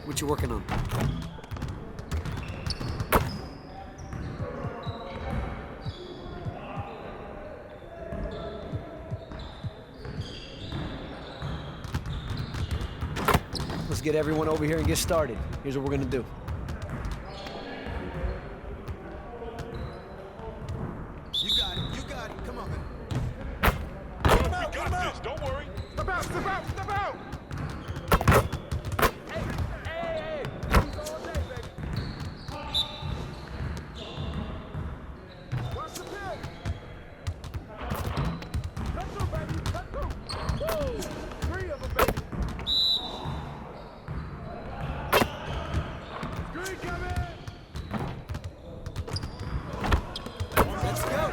What you working on? Let's get everyone over here and get started. Here's what we're gonna do. You got it, come on, man. We got this, don't worry. Step out, step out, step out! Hey! He's all day, baby. Watch the pin! Cut through, baby, cut through! Woo! 3 of them, baby! Green coming! Let's go.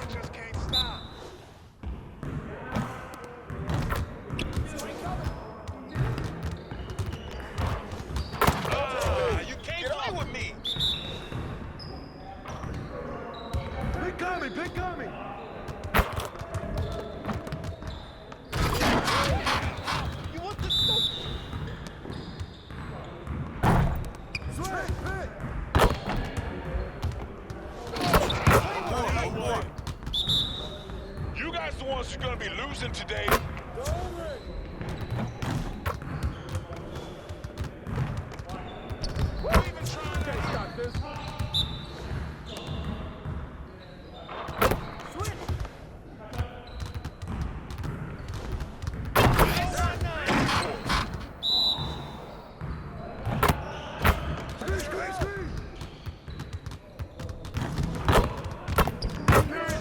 We just can't stop. You can't play with me. Pick coming, pick coming! You want this stuff? Swing, pick! You guys the ones who's gonna be losing today. We're even trying Can't to stop this.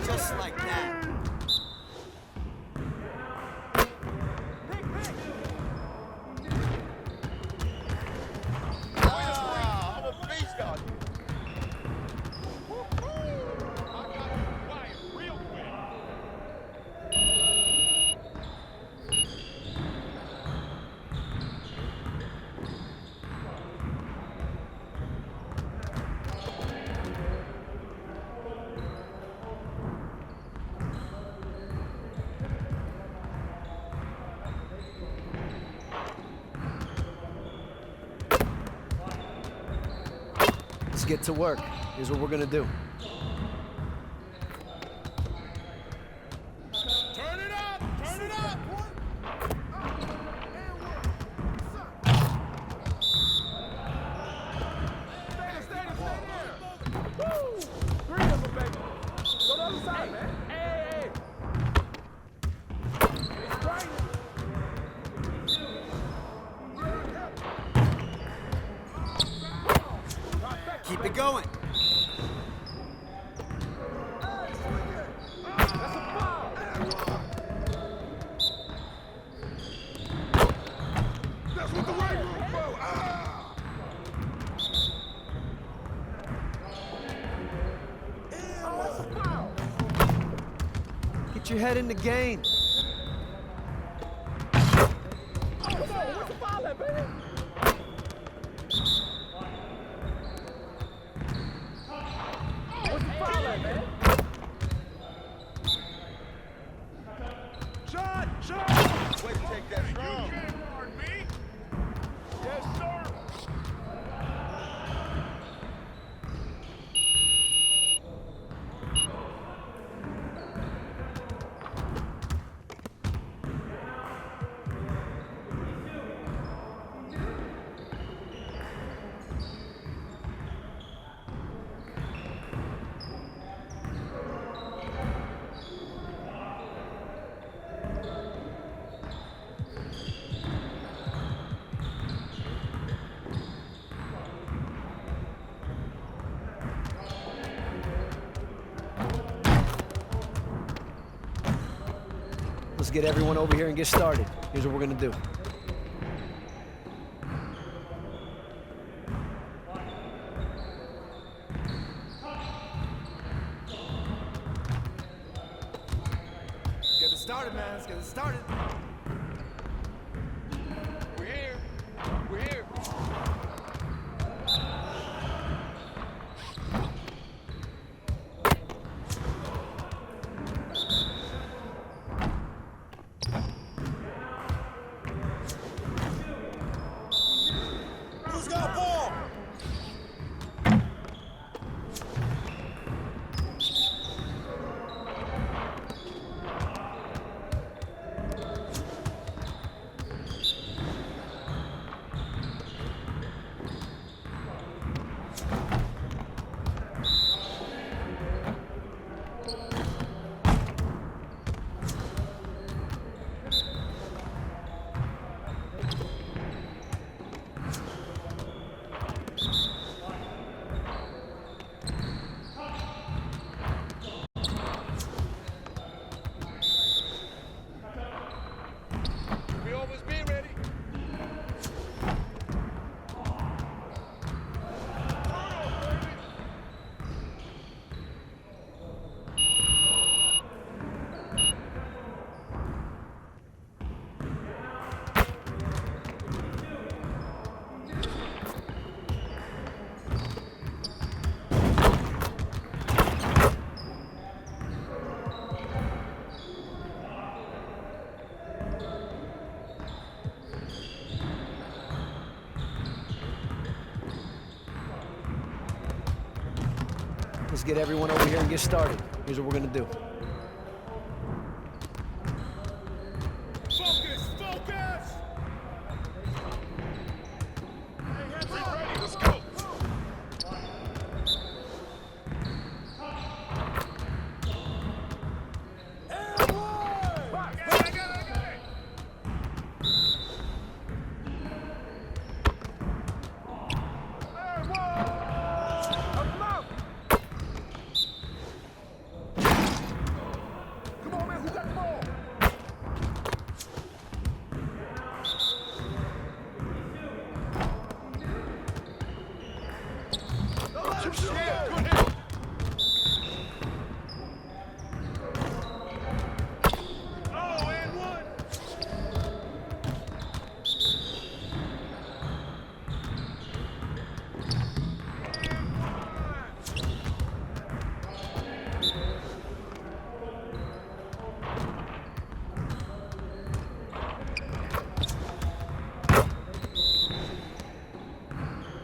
Just like that. I'm a beast on you. I got you quiet real quick. Let's get to work. Here's what we're gonna do. Turn it up! Turn it up! Stay there! Woo! 3 of them, baby! Go to the other side, man! Hey! It's right! Keep it going. That's a foul! That's what the right room for! Oh, that's a foul! Get your head in the game. What's the foul at, baby? What's the foul at, man? Shot! Way to take that strong. You can't guard me. Yes, sir. Let's get everyone over here and get started. Here's what we're gonna do. Get it started, man. Let's get it started. We're here. We're here. Let's get everyone over here and get started. Here's what we're gonna do. Focus! Focus! Be ready. Let's go. Come on, man. Who got the ball? Yeah, good hit. Oh, and one.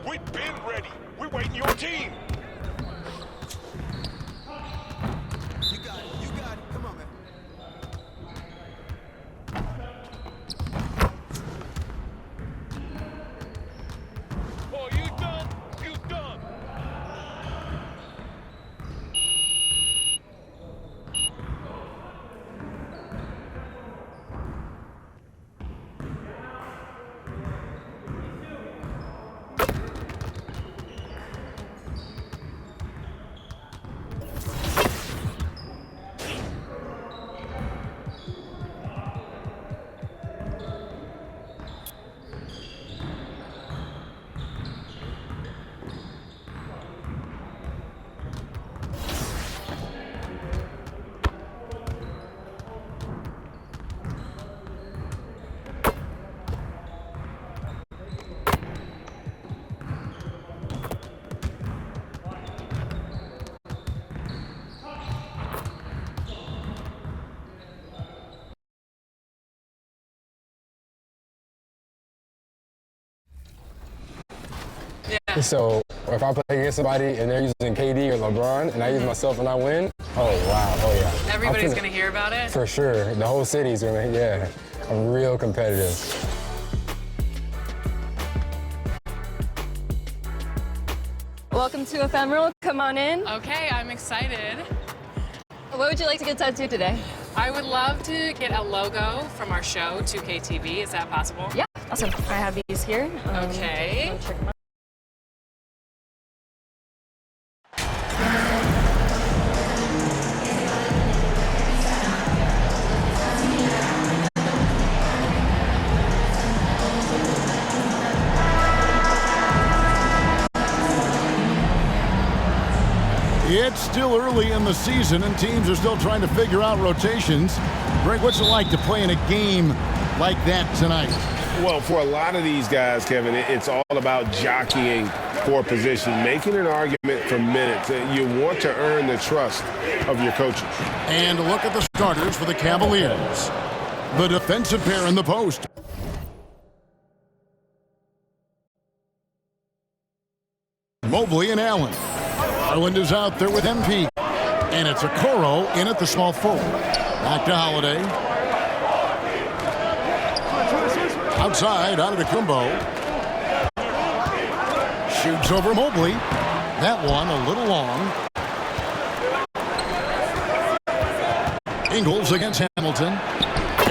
We've been ready. We're waiting your team. You got it. You got it. Come on, man. Oh, you done? You done? So if I play against somebody and they're using KD or LeBron and I use myself and I win, oh wow, oh yeah. Everybody's gonna hear about it? For sure, the whole city's gonna, yeah. I'm real competitive. Welcome to Ephemeral. Come on in. Okay, I'm excited. What would you like to get tattooed today? I would love to get a logo from our show, 2K TV. Is that possible? Yeah, awesome. I have these here. Okay. Check them out. It's still early in the season, and teams are still trying to figure out rotations. Greg, what's it like to play in a game like that tonight? Well, for a lot of these guys, Kevin, it's all about jockeying for position, making an argument for minutes. You want to earn the trust of your coaches. And look at the starters for the Cavaliers. The defensive pair in the post. Mobley and Allen. Garland is out there with MP. And it's Okoro in at the small forward. Back to Holiday. Outside, Antetokounmpo. Shoots over Mobley. That one a little long. Ingles against Hamilton.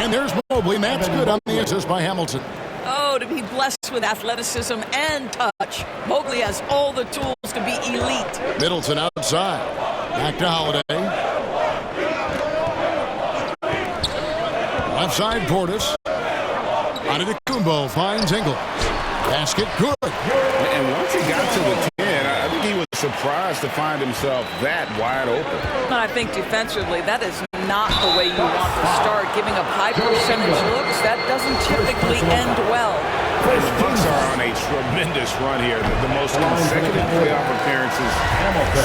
And there's Mobley, and that's good on the assist by Hamilton. Oh, to be blessed with athleticism and touch. Mobley has all the tools to be elite. Middleton outside. Back to Holiday. Left side, Portis. Antetokounmpo finds Ingles. Basket good. And once he got to the 10, I think he was surprised to find himself that wide open. But I think defensively, that is not the way you want to start. Giving up high percentage looks, that doesn't typically end well. And the Bucks are on a tremendous run here. The most consecutive playoff appearances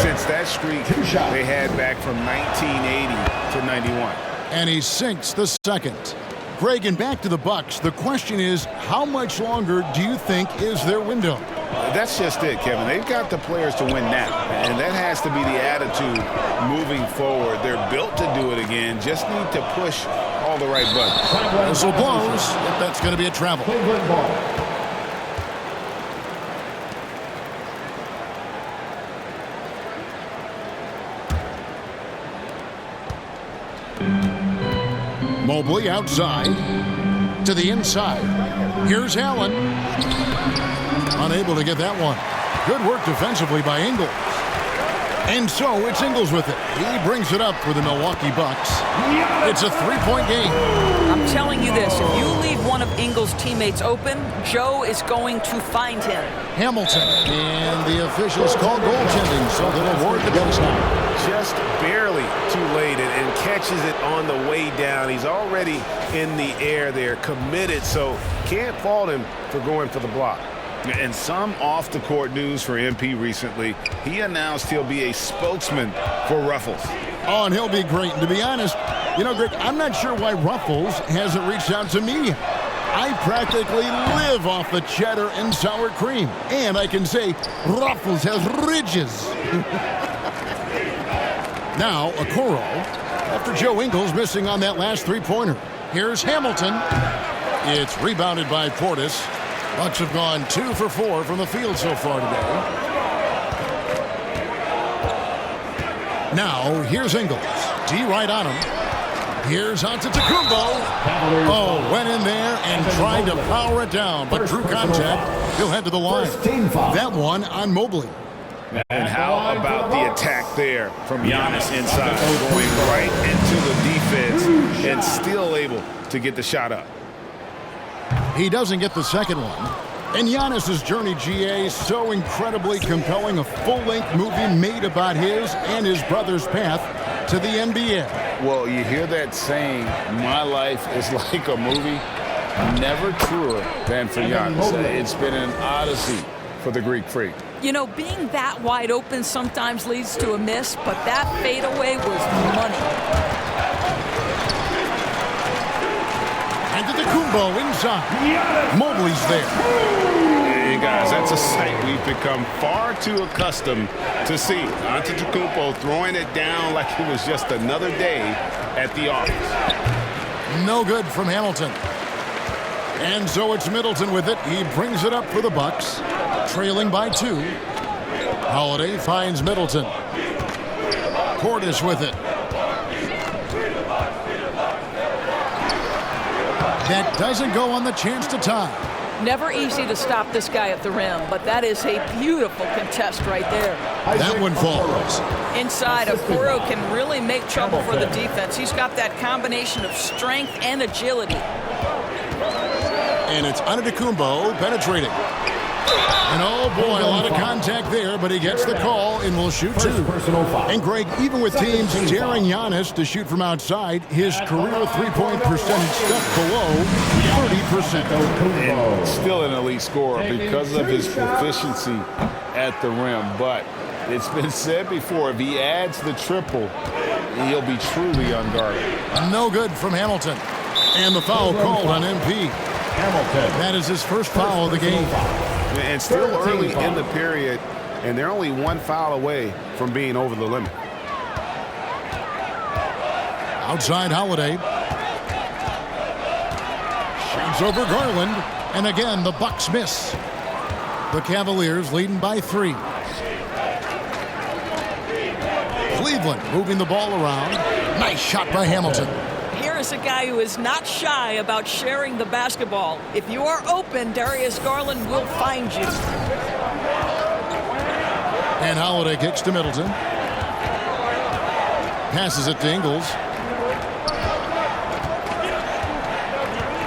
since that streak they had back from 1980 to 91. And he sinks the second. Greg, and back to the Bucks. The question is, how much longer do you think is their window? That's just it, Kevin. They've got the players to win now, and that has to be the attitude moving forward. They're built to do it again. Just need to push all the right buttons. Whistle blows. If that's going to be a travel. Mobley outside to the inside. Here's Allen. Unable to get that one. Good work defensively by Ingles. And so it's Ingles with it. He brings it up for the Milwaukee Bucks. It's a three-point game. I'm telling you this, if you leave one of Ingles' teammates open, Joe is going to find him. Hamilton. And the officials call goaltending, so they'll award the Bucks now. Just barely too late and catches it on the way down. He's already in the air there, committed, so can't fault him for going for the block. And some off-the-court news for MP recently. He announced he'll be a spokesman for Ruffles. Oh, and he'll be great. And to be honest, you know, Greg, I'm not sure why Ruffles hasn't reached out to me yet. I practically live off the cheddar and sour cream. And I can say Ruffles has ridges. Now, Okoro, after Joe Ingles missing on that last three-pointer. Here's Hamilton. It's rebounded by Portis. Bucks have gone 2 for 4 from the field so far today. Now, here's Ingles. D right on him. Here's Antetokounmpo. Oh, went in there and tried to power it down, but through contact, he'll head to the line. That one on Mobley. And how about the attack there from Giannis inside, going right into the defense and still able to get the shot up. He doesn't get the second one. And Giannis's journey, GA, so incredibly compelling. A full-length movie made about his and his brother's path to the NBA. Well, you hear that saying, my life is like a movie. Never truer than for Giannis. It's been an odyssey for the Greek Freak. You know, being that wide open sometimes leads to a miss, but that fadeaway was money. Antetokounmpo inside. Mobley's there. Hey, guys, that's a sight we've become far too accustomed to see. Antetokounmpo throwing it down like it was just another day at the office. No good from Hamilton. And so it's Middleton with it. He brings it up for the Bucks, trailing by 2. Holiday finds Middleton. Portis with it. That doesn't go on the chance to tie. Never easy to stop this guy at the rim, but that is a beautiful contest right there. That one falls. Inside, Okoro can really make trouble for the defense. He's got that combination of strength and agility. And it's Antetokounmpo penetrating. And oh boy, a lot of contact there, but he gets the call and will shoot 2. And Greg, even with teams daring Giannis to shoot from outside, his career three-point percentage stuck below 30%. And still an elite scorer because of his proficiency at the rim. But it's been said before, if he adds the triple, he'll be truly unguarded. No good from Hamilton. And the foul called on MP. That is his first foul of the game. And still early in the period, and they're only 1 foul away from being over the limit. Outside Holiday. Shoots over Garland. And again, the Bucks miss. The Cavaliers leading by 3. Cleveland moving the ball around. Nice shot by Hamilton. Here is a guy who is not shy about sharing the basketball. If you are open, Darius Garland will find you. And Holiday kicks to Middleton. Passes it to Ingles.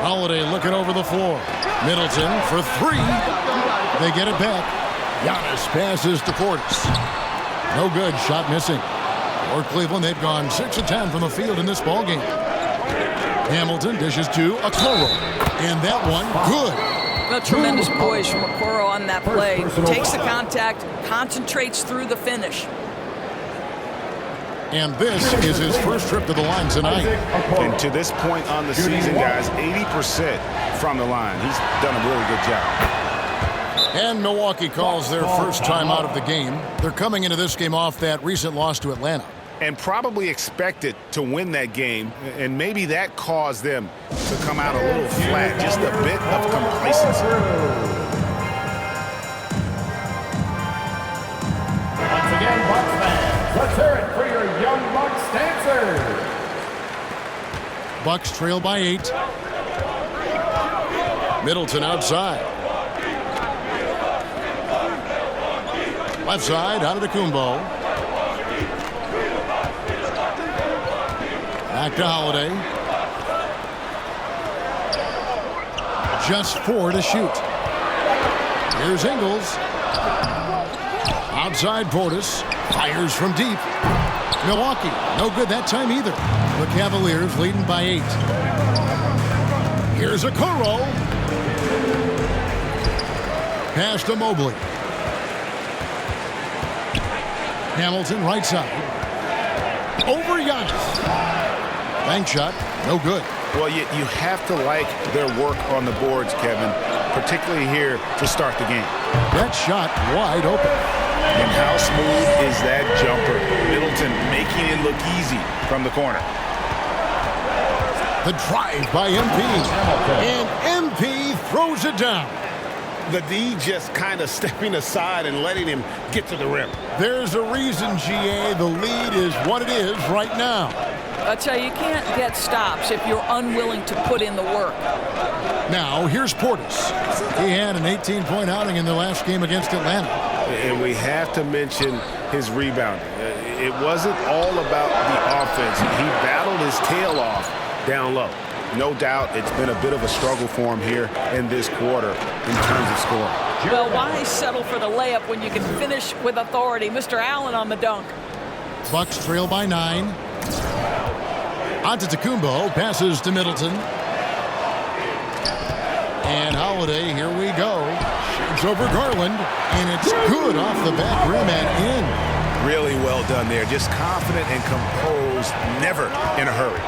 Holiday looking over the floor. Middleton for 3. They get it back. Giannis passes to Portis. No good. Shot missing. For Cleveland, they've gone 6 of 10 from the field in this ballgame. Hamilton dishes to Okoro. And that one, good. Well, tremendous poise from Okoro on that play. Takes the contact, concentrates through the finish. And this is his first trip to the line tonight. And to this point on the season, guys, 80% from the line. He's done a really good job. And Milwaukee calls their first time out of the game. They're coming into this game off that recent loss to Atlanta. And probably expected to win that game, and maybe that caused them to come out a little flat, just a bit of complacency. Once again, Bucks fans, let's hear it for your young Bucks dancers. Bucks trail by 8. Middleton outside. Left side, Antetokounmpo. Back to Holiday. Just 4 to shoot. Here's Ingles. Outside Portis. Fires from deep. Milwaukee, no good that time either. The Cavaliers leading by 8. Here's Okoro. Pass to Mobley. Hamilton right side. Over Giannis. Bank shot, no good. Well, you have to like their work on the boards, Kevin, particularly here to start the game. That shot wide open. And how smooth is that jumper? Middleton making it look easy from the corner. The drive by MP. And MP throws it down. The D just kind of stepping aside and letting him get to the rim. There's a reason, GA, the lead is what it is right now. I tell you, you can't get stops if you're unwilling to put in the work. Now, here's Portis. He had an 18-point outing in the last game against Atlanta. And we have to mention his rebounding. It wasn't all about the offense. He battled his tail off down low. No doubt it's been a bit of a struggle for him here in this quarter in terms of scoring. Well, why settle for the layup when you can finish with authority? Mr. Allen on the dunk. Bucks trail by 9. Antetokounmpo passes to Middleton. And Holiday, here we go. Shoots over Garland, and it's good off the back rim and in. Really well done there. Just confident and composed, never in a hurry.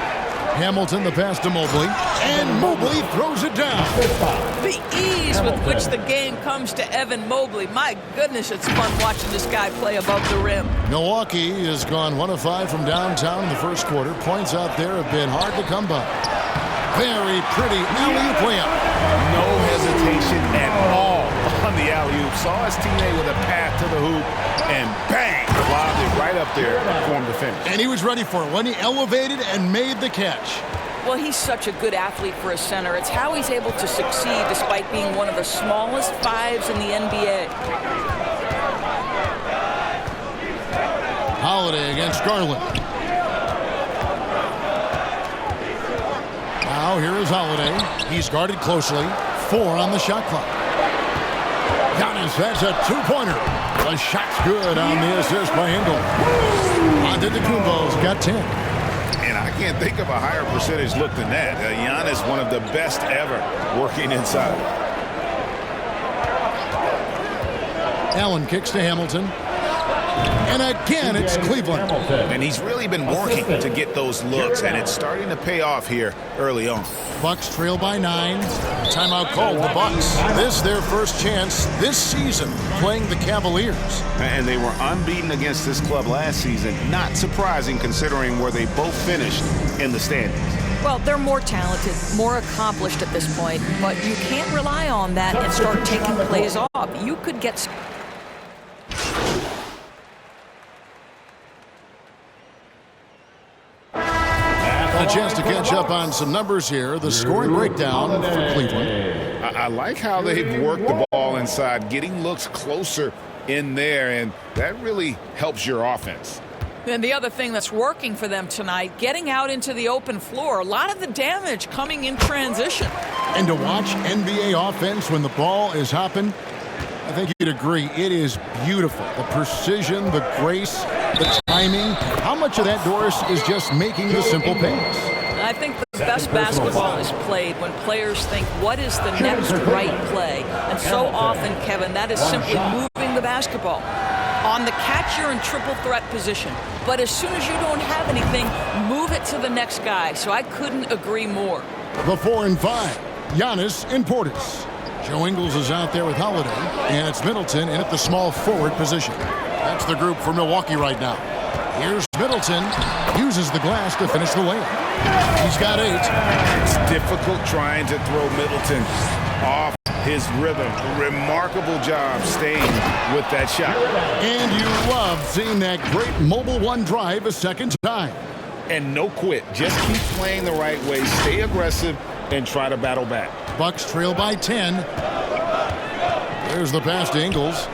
Hamilton, the pass to Mobley, and Mobley throws it down. The ease with which the game comes to Evan Mobley. My goodness, it's fun watching this guy play above the rim. Milwaukee has gone 1 of 5 from downtown in the first quarter. Points out there have been hard to come by. Very pretty alley-oop layup. No hesitation at all on the alley-oop. Saw his teammate with a path to the hoop, and bang, lobbed it right up there for him to finish. And he was ready for it when he elevated and made the catch. Well, he's such a good athlete for a center. It's how he's able to succeed despite being one of the smallest 5s in the NBA. Holiday against Garland. Now here is Holiday. He's guarded closely. 4 on the shot clock. Giannis has a 2-pointer. The shot's good on the assist by Ingles. Antetokounmpo's got 10. And I can't think of a higher percentage look than that. Giannis, one of the best ever working inside. Allen kicks to Hamilton. And again, it's Cleveland. And he's really been working to get those looks, and it's starting to pay off here early on. Bucks trail by 9. Timeout called the Bucks. This their first chance this season playing the Cavaliers. And they were unbeaten against this club last season. Not surprising considering where they both finished in the standings. Well, they're more talented, more accomplished at this point, but you can't rely on that and start taking plays off. You could get... A chance to catch up on some numbers here. The scoring breakdown for Cleveland. I like how they've worked the ball inside, getting looks closer in there, and that really helps your offense. And the other thing that's working for them tonight, getting out into the open floor. A lot of the damage coming in transition. And to watch NBA offense when the ball is hopping, I think you'd agree, it is beautiful. The precision, the grace, the timing. How much of that, Doris, is just making the simple pass? I think the best basketball is played when players think, what is the next right play? And so often, Kevin, that is simply moving the basketball. On the catch, you're in triple threat position. But as soon as you don't have anything, move it to the next guy. So I couldn't agree more. The 4 and 5, Giannis and Portis. Joe Ingles is out there with Holiday, and it's Middleton in at the small forward position. That's the group for Milwaukee right now. Here's Middleton, uses the glass to finish the layup. He's got 8. It's difficult trying to throw Middleton off his rhythm. Remarkable job staying with that shot. And you love seeing that great Mobile One drive a second time. And no quit. Just keep playing the right way. Stay aggressive and try to battle back. Bucks trail by 10. There's the pass to Ingles.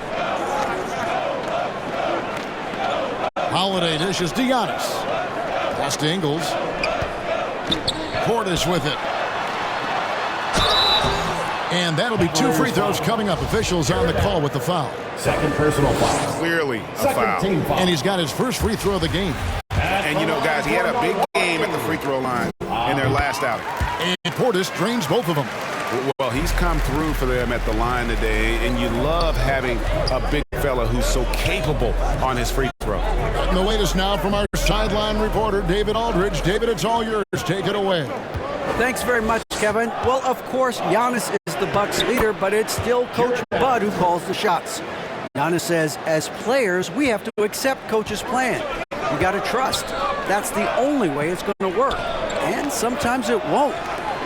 Holiday dishes to Giannis. Pass to Ingles. Portis with it. And that'll be 2 free throws coming up. Officials on the call with the foul. Second personal foul. Clearly a foul. Team foul. And he's got his first free throw of the game. And you know, guys, he had a big game at the free throw line in their last outing. And Portis drains both of them. Well, he's come through for them at the line today, and you love having a big fella who's so capable on his free throw. And the latest now from our sideline reporter, David Aldridge. David, it's all yours. Take it away. Thanks very much, Kevin. Well, of course, Giannis is the Bucks leader, but it's still Coach Bud who calls the shots. Giannis says, as players, we have to accept Coach's plan. We got to trust. That's the only way it's going to work. And sometimes it won't.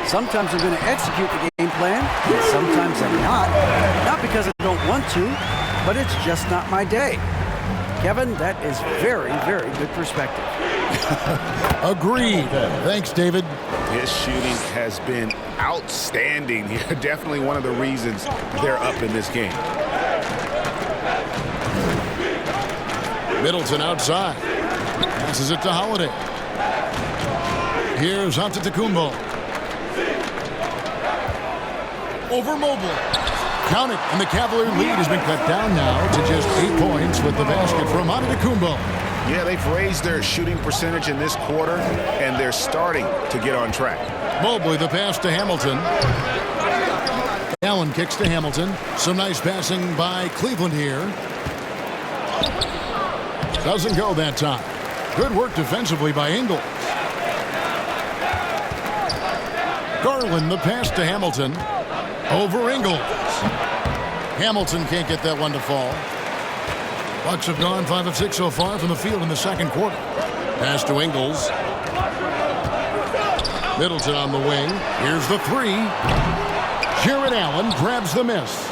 Sometimes I'm going to execute the game plan, and sometimes I'm not. Not because I don't want to, but it's just not my day. Kevin, that is very, very good perspective. Agreed. Thanks, David. His shooting has been outstanding. Definitely one of the reasons they're up in this game. Middleton outside. Passes it to Holiday. Here's Antetokounmpo. Over Mobley. Count it, and the Cavalier lead has been cut down now to just 8 points with the basket from Antetokounmpo. Yeah, they've raised their shooting percentage in this quarter, and they're starting to get on track. Mobley, the pass to Hamilton. Allen kicks to Hamilton. Some nice passing by Cleveland here. Doesn't go that time. Good work defensively by Ingles. Garland, the pass to Hamilton. Over Ingles. Hamilton can't get that one to fall. Bucks have gone 5 of 6 so far from the field in the second quarter. Pass to Ingles. Middleton on the wing. Here's the 3. Jarrett Allen grabs the miss.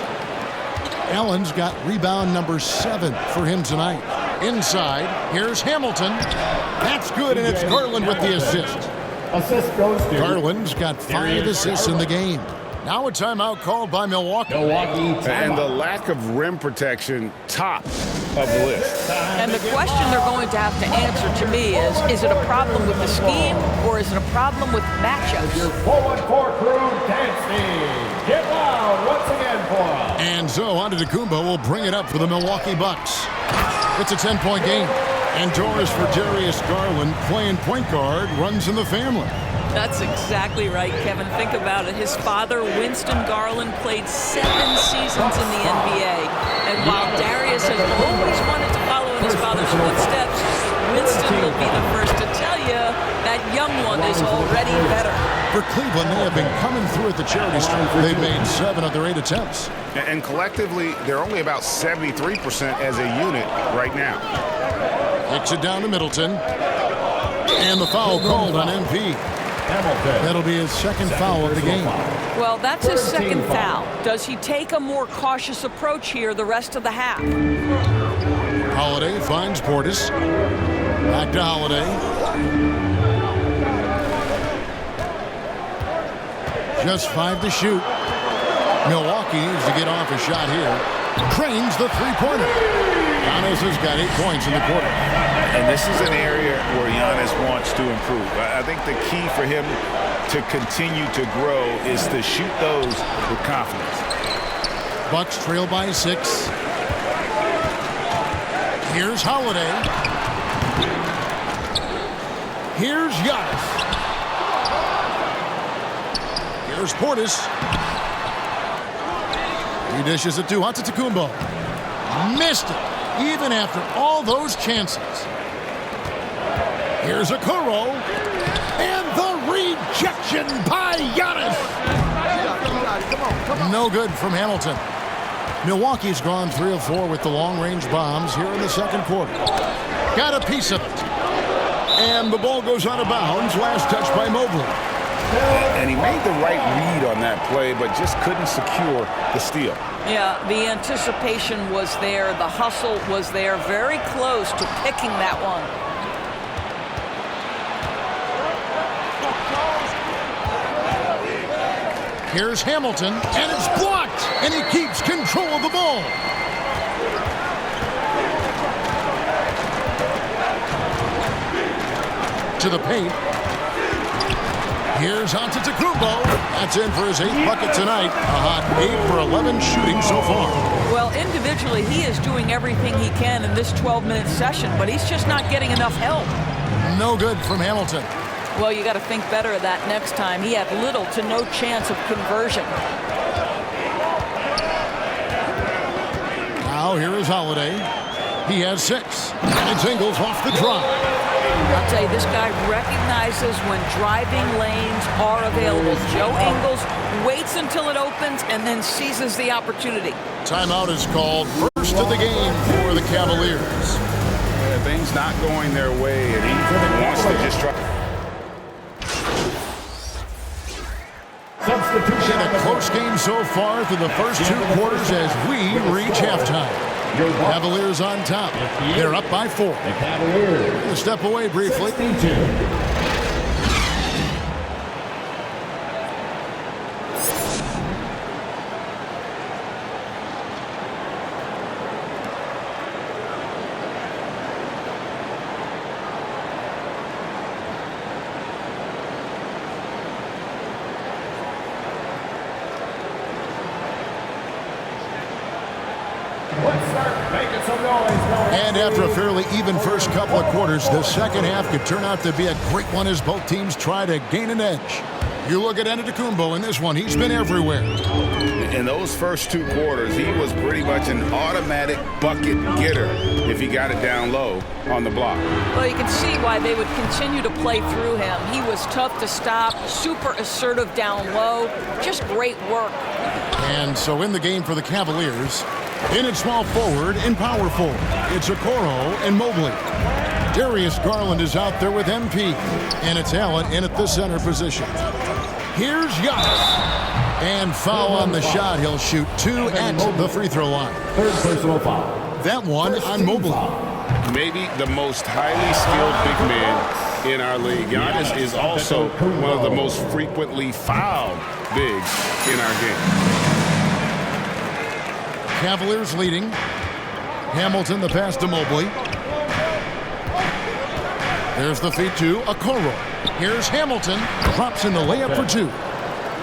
Allen's got rebound number 7 for him tonight. Inside, here's Hamilton. That's good, and it's Garland with the assist. Assist goes to Garland's got 5 assists in the game. Now a timeout called by Milwaukee. And the lack of rim protection, top of the list. And the question they're going to have to answer to me is it a problem with the scheme or is it a problem with matchups? Your forward court crew dancing. Get loud once again for us. And so Antetokounmpo will bring it up for the Milwaukee Bucks. It's a 10-point game. And Doris for Darius Garland playing point guard runs in the family. That's exactly right, Kevin. Think about it. His father, Winston Garland, played 7 seasons in the NBA. And while Darius has always wanted to follow in his father's footsteps, Winston will be the first to tell you that young one is already better. For Cleveland, they have been coming through at the charity stripe. They've made 7 of their 8 attempts. And collectively, they're only about 73% as a unit right now. Kicks it down to Middleton. And the foul called on MP. That'll be his second foul of the game. Well, that's his second foul. Does he take a more cautious approach here the rest of the half? Holiday finds Portis. Back to Holiday. Just 5 to shoot. Milwaukee needs to get off a shot here. Cranes the three-pointer. Giannis has got 8 points in the quarter. And this is an area where Giannis wants to improve. I think the key for him to continue to grow is to shoot those with confidence. Bucks trail by 6. Here's Holiday. Here's Giannis. Here's Portis. He dishes it to Antetokounmpo. Missed it, even after all those chances. Here's Okoro. And the rejection by Giannis. Come No good from Hamilton. Milwaukee's gone 3 of 4 with the long-range bombs here in the second quarter. Got a piece of it. And the ball goes out of bounds. Last touch by Mobley. And he made the right read on that play, but just couldn't secure the steal. Yeah, the anticipation was there. The hustle was there. Very close to picking that one. Here's Hamilton, and it's blocked, and he keeps control of the ball. To the paint. Here's Antetokounmpo. That's in for his 8th bucket tonight. A hot 8 for 11 shooting so far. Well, individually, he is doing everything he can in this 12-minute session, but he's just not getting enough help. No good from Hamilton. Well, you got to think better of that next time. He had little to no chance of conversion. Now here is Holiday. He has 6. And it's Ingles off the drive. I'll tell you, this guy recognizes when driving lanes are available. Joe Ingles waits until it opens and then seizes the opportunity. Timeout is called. First of the game for the Cavaliers. Things not going their way, and he wants to just try. And a close game so far through the first 2 quarters as we reach halftime. Cavaliers on top. They're up by 4. The Cavaliers. We'll step away briefly. 62. And after a fairly even first couple of quarters, the second half could turn out to be a great one as both teams try to gain an edge. You look at Antetokounmpo in this one, he's been everywhere. In those first 2 quarters, he was pretty much an automatic bucket getter if he got it down low on the block. Well, you can see why they would continue to play through him. He was tough to stop, super assertive down low, just great work. And so in the game for the Cavaliers, in at small forward and power forward, it's Okoro and Mobley. Darius Garland is out there with MP, and it's Allen in at the center position. Here's Giannis. And foul on the shot. He'll shoot 2 at the free throw line. 3rd personal foul. That one on Mobley. Maybe the most highly skilled big man in our league. Giannis is also one of the most frequently fouled bigs in our game. Cavaliers leading. Hamilton the pass to Mobley. There's the feed to Okoro. Here's Hamilton. Drops in the layup for 2.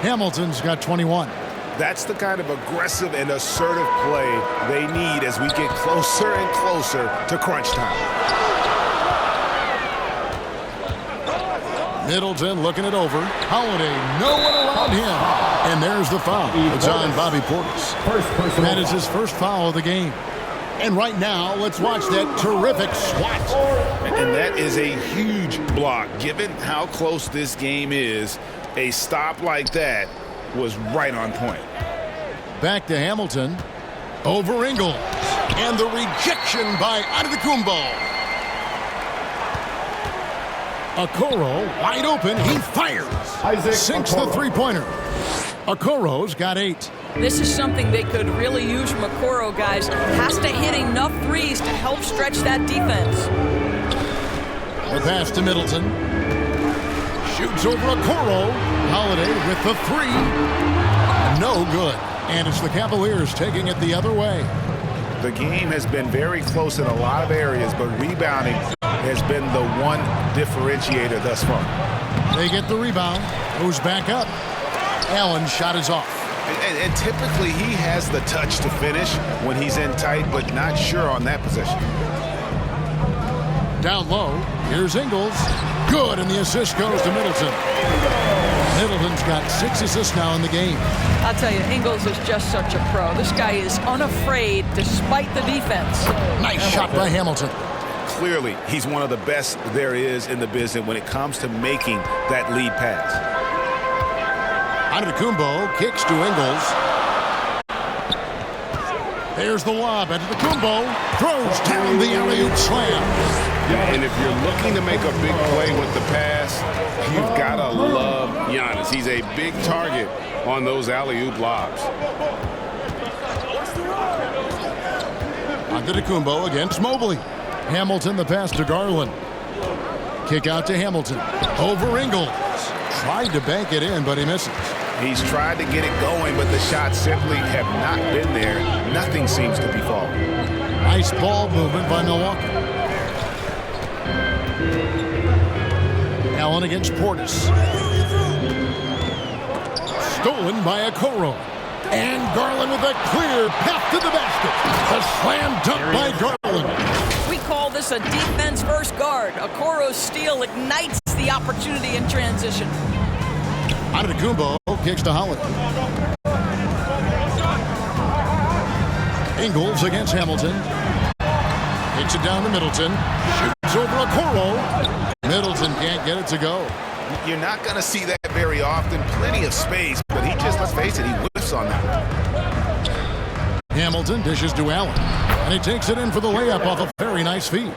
Hamilton's got 21. That's the kind of aggressive and assertive play they need as we get closer and closer to crunch time. Middleton looking it over. Holiday, no one around him. And there's the foul. It's on Bobby Portis. That is his first foul of the game. And right now, let's watch that terrific swat. And that is a huge block. Given how close this game is, a stop like that was right on point. Back to Hamilton. Over Ingles. And the rejection by Antetokounmpo. Okoro wide open. He fires. Sinks the three-pointer. Okoro's got 8. This is something they could really use from Okoro, guys. Has to hit enough threes to help stretch that defense. The pass to Middleton. Shoots over Okoro. Holiday with the 3. No good. And it's the Cavaliers taking it the other way. The game has been very close in a lot of areas, but rebounding has been the one differentiator thus far. They get the rebound. Goes back up. Allen's shot is off. And typically he has the touch to finish when he's in tight, but not sure on that position. Down low, here's Ingles. Good, and the assist goes to Middleton. Middleton's got 6 assists now in the game. I'll tell you, Ingles is just such a pro. This guy is unafraid despite the defense. Nice shot by Hamilton. Clearly, he's one of the best there is in the business when it comes to making that lead pass. Antetokounmpo kicks to Ingles. There's the lob. Antetokounmpo throws down the alley-oop slam. And if you're looking to make a big play with the pass, you've got to love Giannis. He's a big target on those alley-oop lobs. Antetokounmpo against Mobley. Hamilton the pass to Garland. Kick out to Hamilton. Over Ingles. Tried to bank it in, but he misses. He's tried to get it going, but the shots simply have not been there. Nothing seems to be falling. Nice ball movement by Milwaukee. Allen against Portis. Stolen by Okoro. And Garland with a clear path to the basket. A slam dunk by Garland. We call this a defense-first guard. Okoro's steal ignites the opportunity in transition. Antetokounmpo kicks to Holiday. Ingles against Hamilton. Takes it down to Middleton. Shoots over Okoro. Middleton can't get it to go. You're not going to see that very often. Plenty of space, but he just, let's face it, he whiffs on that. Hamilton dishes to Allen. And he takes it in for the layup off a very nice feed.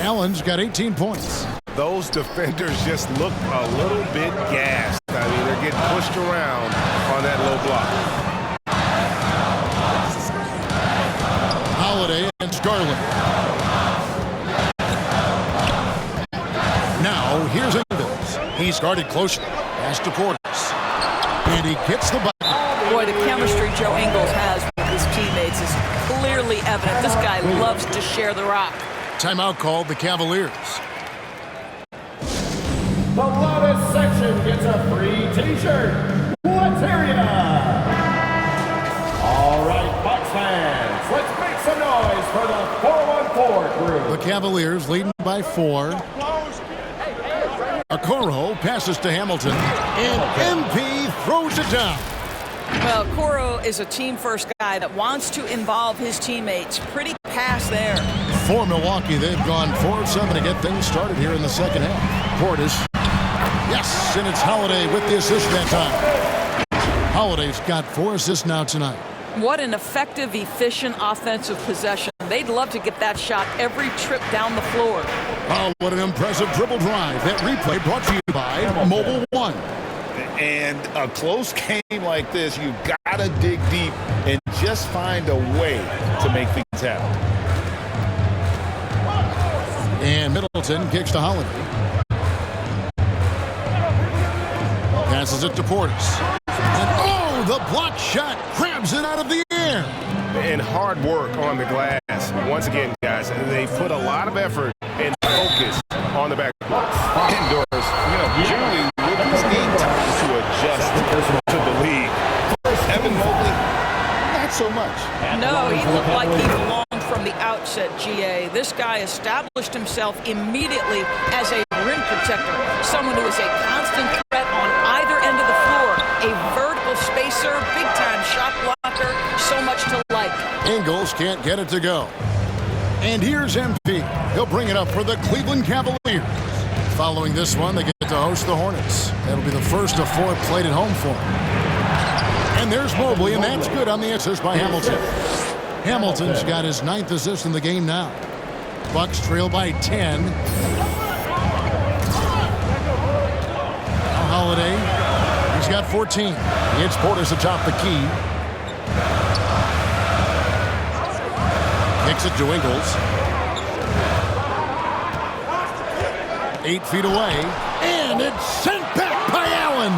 Allen's got 18 points. Those defenders just look a little bit gassed. I mean, they're getting pushed around on that low block. Holiday against Garland. Now, here's Ingles. He's guarded closely. Pass to Portis. And he gets the bucket. Boy, the chemistry Joe Ingles has with his teammates is clearly evident. This guy loves to share the rock. Timeout called the Cavaliers. The loudest section gets a free t-shirt. Let's hear ya! All right, Bucks fans, let's make some noise for the 414 crew. The Cavaliers leading by 4. Okoro passes to Hamilton, and MP throws it down. Well, Okoro is a team-first guy that wants to involve his teammates. Pretty pass there. For Milwaukee, they've gone 4 of 7 to get things started here in the second half. Portis. Yes, and it's Holiday with the assist that time. Holiday's got 4 assists now tonight. What an effective, efficient offensive possession. They'd love to get that shot every trip down the floor. Oh, what an impressive dribble drive. That replay brought to you by Mobile One. And a close game like this, you've got to dig deep and just find a way to make things happen. And Middleton kicks to Holiday. Passes it to Portis. And the block shot grabs it out of the air. And hard work on the glass. Once again, guys, they put a lot of effort and focus on the backcourt. Indoors, generally rookies need time to adjust to the league. Evan Mobley, not so much. No, he looked like he belonged from the outset, GA. This guy established himself immediately as a rim protector, someone who is a constant threat on either end of the floor, a vertical spacer, big-time shot blocker, so much to like. Ingles can't get it to go. And here's MP. He'll bring it up for the Cleveland Cavaliers. Following this one, they get to host the Hornets. That'll be the first of 4 played at home for them. And there's Mobley, and that's good on the assist by Hamilton. Hamilton's got his 9th assist in the game now. Bucks trail by 10. Holiday, he's got 14. It's Portis atop the key. Kicks it to Ingles. 8 feet away, and it's sent back by Allen.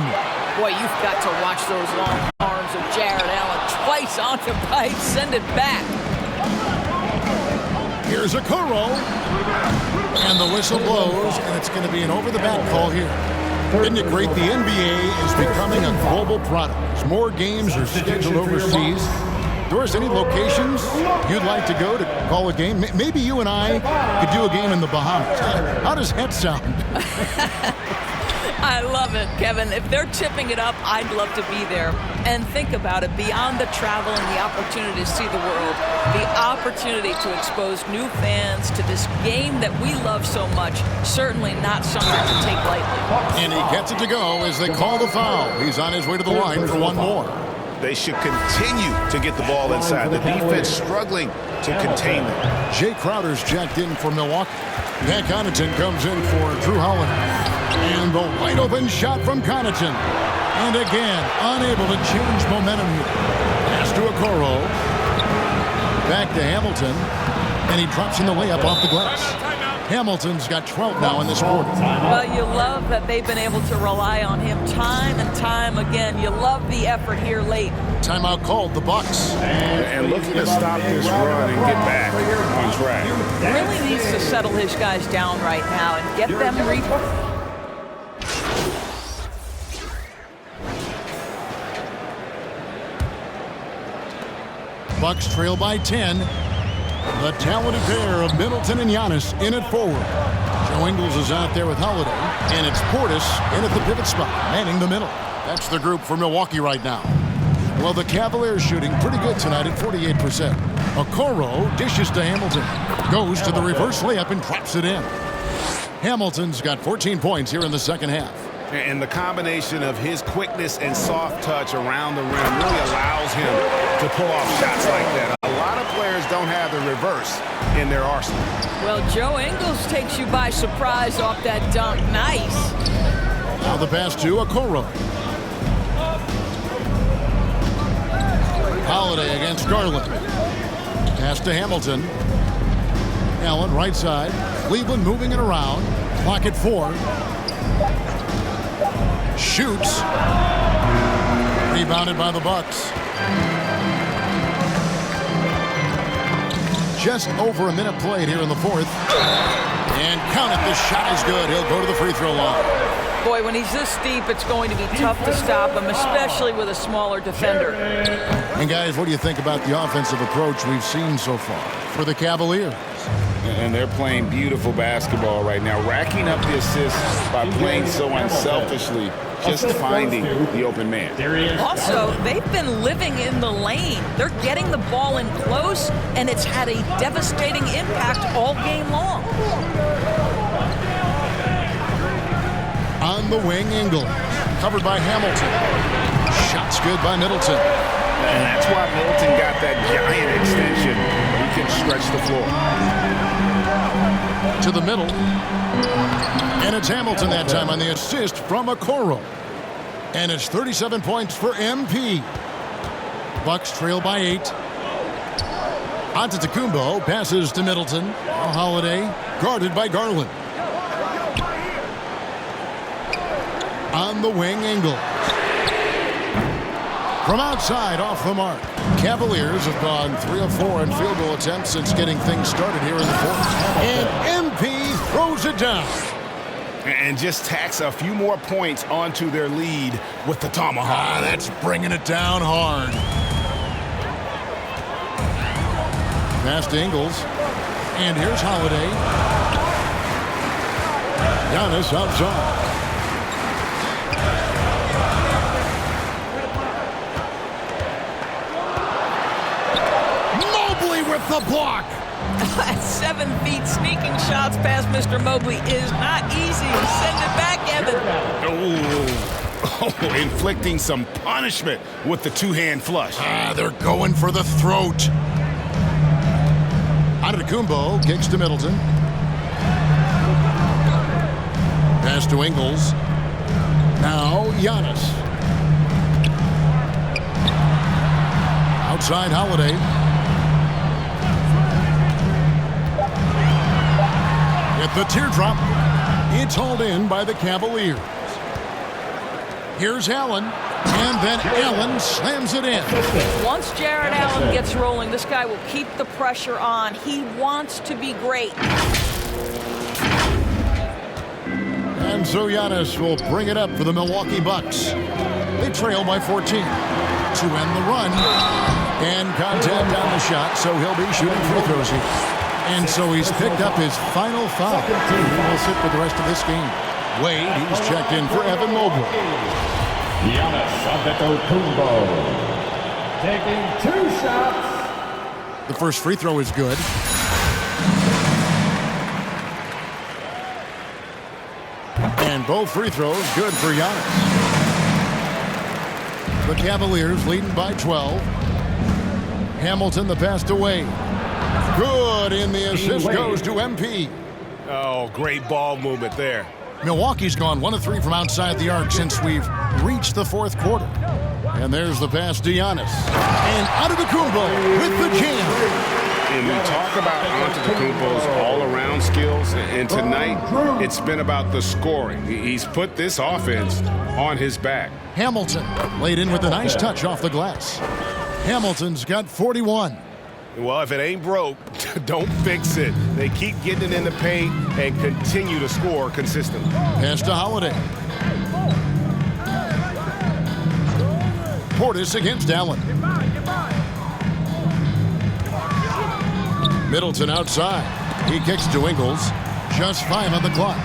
Boy, you've got to watch those long arms of Jared Allen. Twice on the pipe, send it back. Here's Okoro, and the whistle blows, and it's going to be an over-the-back call here. Isn't it great? The NBA is becoming a global product. As more games are scheduled overseas. Doris, any locations you'd like to go to call a game? Maybe you and I could do a game in the Bahamas. How does that sound? I love it, Kevin. If they're tipping it up, I'd love to be there. And think about it, beyond the travel and the opportunity to see the world, the opportunity to expose new fans to this game that we love so much, certainly not something to take lightly. And he gets it to go as they call the foul. He's on his way to the line for one more. They should continue to get the ball inside. The defense struggling to contain them. Jay Crowder's checked in for Milwaukee. Pat Connaughton comes in for Drew Holiday. And the wide open shot from Connaughton. And again, unable to change momentum here. Pass to Okoro. Back to Hamilton. And he drops in the layup off the glass. Hamilton's got 12 now in this quarter. Well, you love that they've been able to rely on him time and time again. You love the effort here late. Timeout called, the Bucks. And looking to stop this run and get back on track. Really needs to settle his guys down right now and get them Bucks trail by 10. The talented pair of Middleton and Giannis in at forward. Joe Ingles is out there with Holiday, and it's Portis in at the pivot spot, manning the middle. That's the group for Milwaukee right now. Well, the Cavaliers shooting pretty good tonight at 48%. Okoro dishes to Hamilton, goes to the reverse layup and drops it in. Hamilton's got 14 points here in the second half. And the combination of his quickness and soft touch around the rim really allows him to pull off shots like that. A lot of players don't have the reverse in their arsenal. Well, Joe Ingles takes you by surprise off that dunk. Nice. Now the pass to Okoro. Holiday against Garland. Pass to Hamilton. Allen right side. Cleveland moving it around. Clock at 4. Shoots. Rebounded by the Bucks. Just over a minute played here in the fourth. And count it, the shot is good. He'll go to the free throw line. Boy, when he's this deep, it's going to be tough to stop him, especially with a smaller defender. And guys, what do you think about the offensive approach we've seen so far for the Cavaliers? And they're playing beautiful basketball right now, racking up the assists by playing so unselfishly, just finding the open man. Also, they've been living in the lane. They're getting the ball in close, and it's had a devastating impact all game long. On the wing, Ingles. Covered by Hamilton. Shots good by Middleton. And that's why Middleton got that giant extension. He can stretch the floor. To the middle. And it's Hamilton that time on the assist from Okoro. And it's 37 points for MP. Bucks trail by 8. Antetokounmpo passes to Middleton. Holiday guarded by Garland. On the wing, Ingles. From outside, off the mark. Cavaliers have gone 3 of 4 in field goal attempts since getting things started here in the fourth. And MP throws it down. And just tacks a few more points onto their lead with the tomahawk. That's bringing it down hard. Pass to Ingles. And here's Holiday. Giannis outside. With the block. At 7 feet, sneaking shots past Mr. Mobley is not easy. Send it back, Evan. Oh, inflicting some punishment with the two-hand flush. They're going for the throat. Antetokounmpo kicks to Middleton. Pass to Ingles. Now Giannis. Outside Holiday. At the teardrop, it's hauled in by the Cavaliers. Here's Allen, and then Allen slams it in. Once Jared Allen gets rolling, this guy will keep the pressure on. He wants to be great. And so Giannis will bring it up for the Milwaukee Bucks. They trail by 14 to end the run. And contact on the shot, so he'll be shooting free throws here. And so he's picked up his final foul. He will sit for the rest of this game. Wade, he's checked in for Evan Mobley. Giannis Antetokounmpo taking 2 shots. The first free throw is good. And both free throws good for Giannis. The Cavaliers leading by 12. Hamilton the pass away. Good, and the assist goes to MP. Oh, great ball movement there. Milwaukee's gone 1 of 3 from outside the arc since we've reached the fourth quarter. And there's the pass to Giannis. And Antetokounmpo with the jam. And we talk about Antetokounmpo's all-around skills, and tonight it's been about the scoring. He's put this offense on his back. Hamilton laid in with a nice touch off the glass. Hamilton's got 41. Well, if it ain't broke, don't fix it. They keep getting it in the paint and continue to score consistently. Pass to Holiday. Portis against Allen. Middleton outside. He kicks to Ingles. Just 5 on the clock.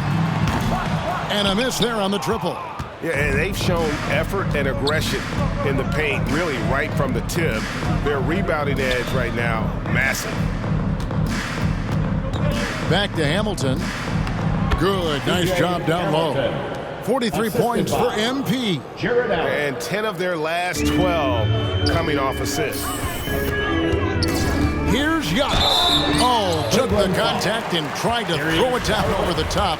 And a miss there on the triple. Yeah, and they've shown effort and aggression in the paint, really right from the tip. Their rebounding edge right now, massive. Back to Hamilton. Good, nice job down low. 43 points for MP. And 10 of their last 12 coming off assists. Here's Giannis. Oh, took the contact and tried to throw it down over the top,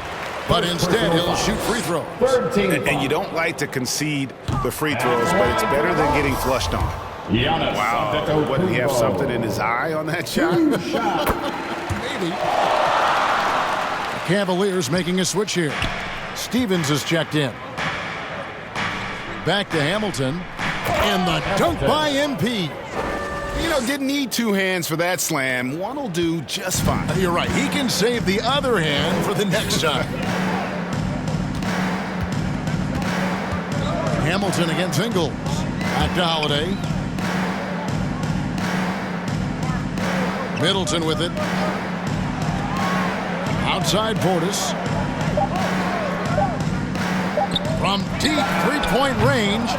but instead he'll shoot free throws. And you don't like to concede the free throws, but it's better than getting flushed on. Wow, what, did he have something in his eye on that shot? Maybe. Cavaliers making a switch here. Stevens is checked in. Back to Hamilton. And the dunk by MP. You know, didn't need 2 hands for that slam. One will do just fine. You're right. He can save the other hand for the next time. Hamilton against Ingles. Back to Holiday. Middleton with it. Outside Portis. From deep three-point range,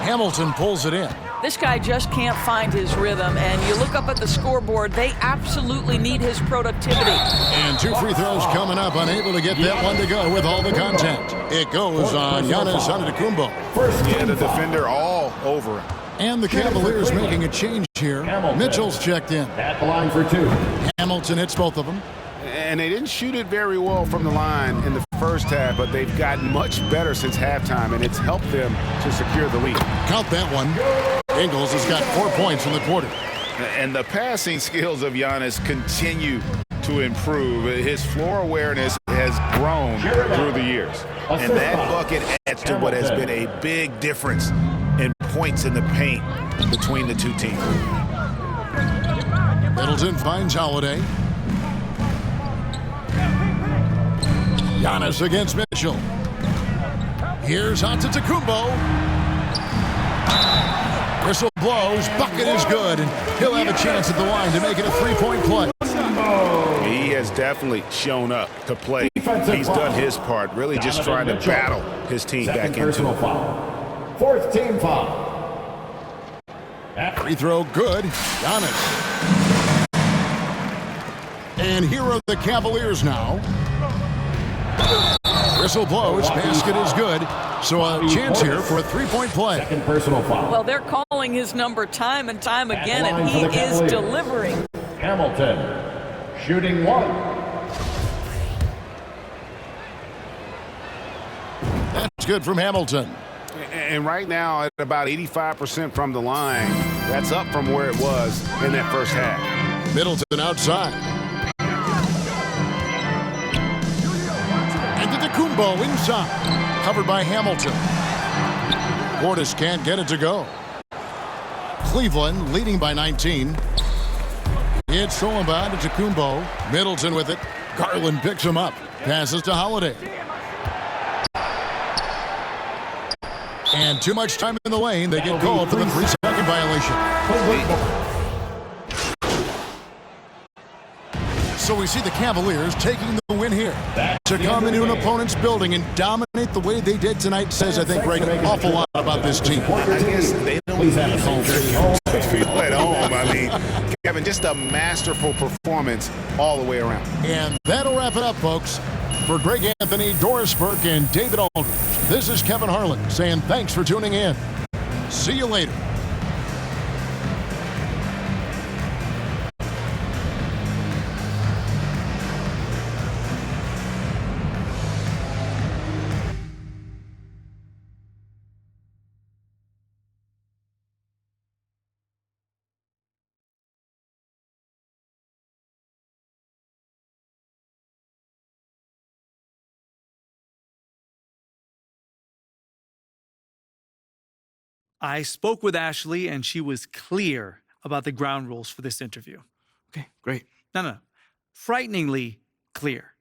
Hamilton pulls it in. This guy just can't find his rhythm, and you look up at the scoreboard, they absolutely need his productivity. And 2 free throws coming up, unable to get that one to go with all the contact. It goes on Giannis Antetokounmpo. Yeah, the defender all over him. And the Cavaliers making a change here. Mitchell's checked in. At the line for 2. Hamilton hits both of them. And they didn't shoot it very well from the line in the first half, but they've gotten much better since halftime, and it's helped them to secure the lead. Count that one. Ingles has got 4 points in the quarter. And the passing skills of Giannis continue to improve. His floor awareness has grown through the years. And that bucket adds to what has been a big difference in points in the paint between the two teams. Middleton finds Holiday. Giannis against Mitchell. Here's Antetokounmpo. Whistle blows, bucket is good, and he'll have a chance at the line to make it a 3-point play. He has definitely shown up to play. He's done his part, really just trying to battle his team back into it. 4th team foul. Free throw good, Giannis. And here are the Cavaliers now. Whistle blows, basket is good. So a chance here for a 3-point play. Second personal foul. Well, they're calling his number time and time again, and he is delivering. Hamilton shooting 1. That's good from Hamilton. And right now, at about 85% from the line, that's up from where it was in that first half. Middleton outside. Antetokounmpo inside. Covered by Hamilton. Portis can't get it to go. Cleveland leading by 19. It's stolen by Antetokounmpo. Middleton with it. Garland picks him up. Passes to Holiday. And too much time in the lane. They get called for the 3-second violation. So we see the Cavaliers taking the win here. To come into an opponent's building and dominate the way they did tonight says, I think, Greg, an awful lot about this team. I guess they don't feel at home. I mean, Kevin, just a masterful performance all the way around. And that'll wrap it up, folks. For Greg Anthony, Doris Burke, and David Aldridge, this is Kevin Harlan saying thanks for tuning in. See you later. I spoke with Ashley, and she was clear about the ground rules for this interview. Okay, great. No. Frighteningly clear.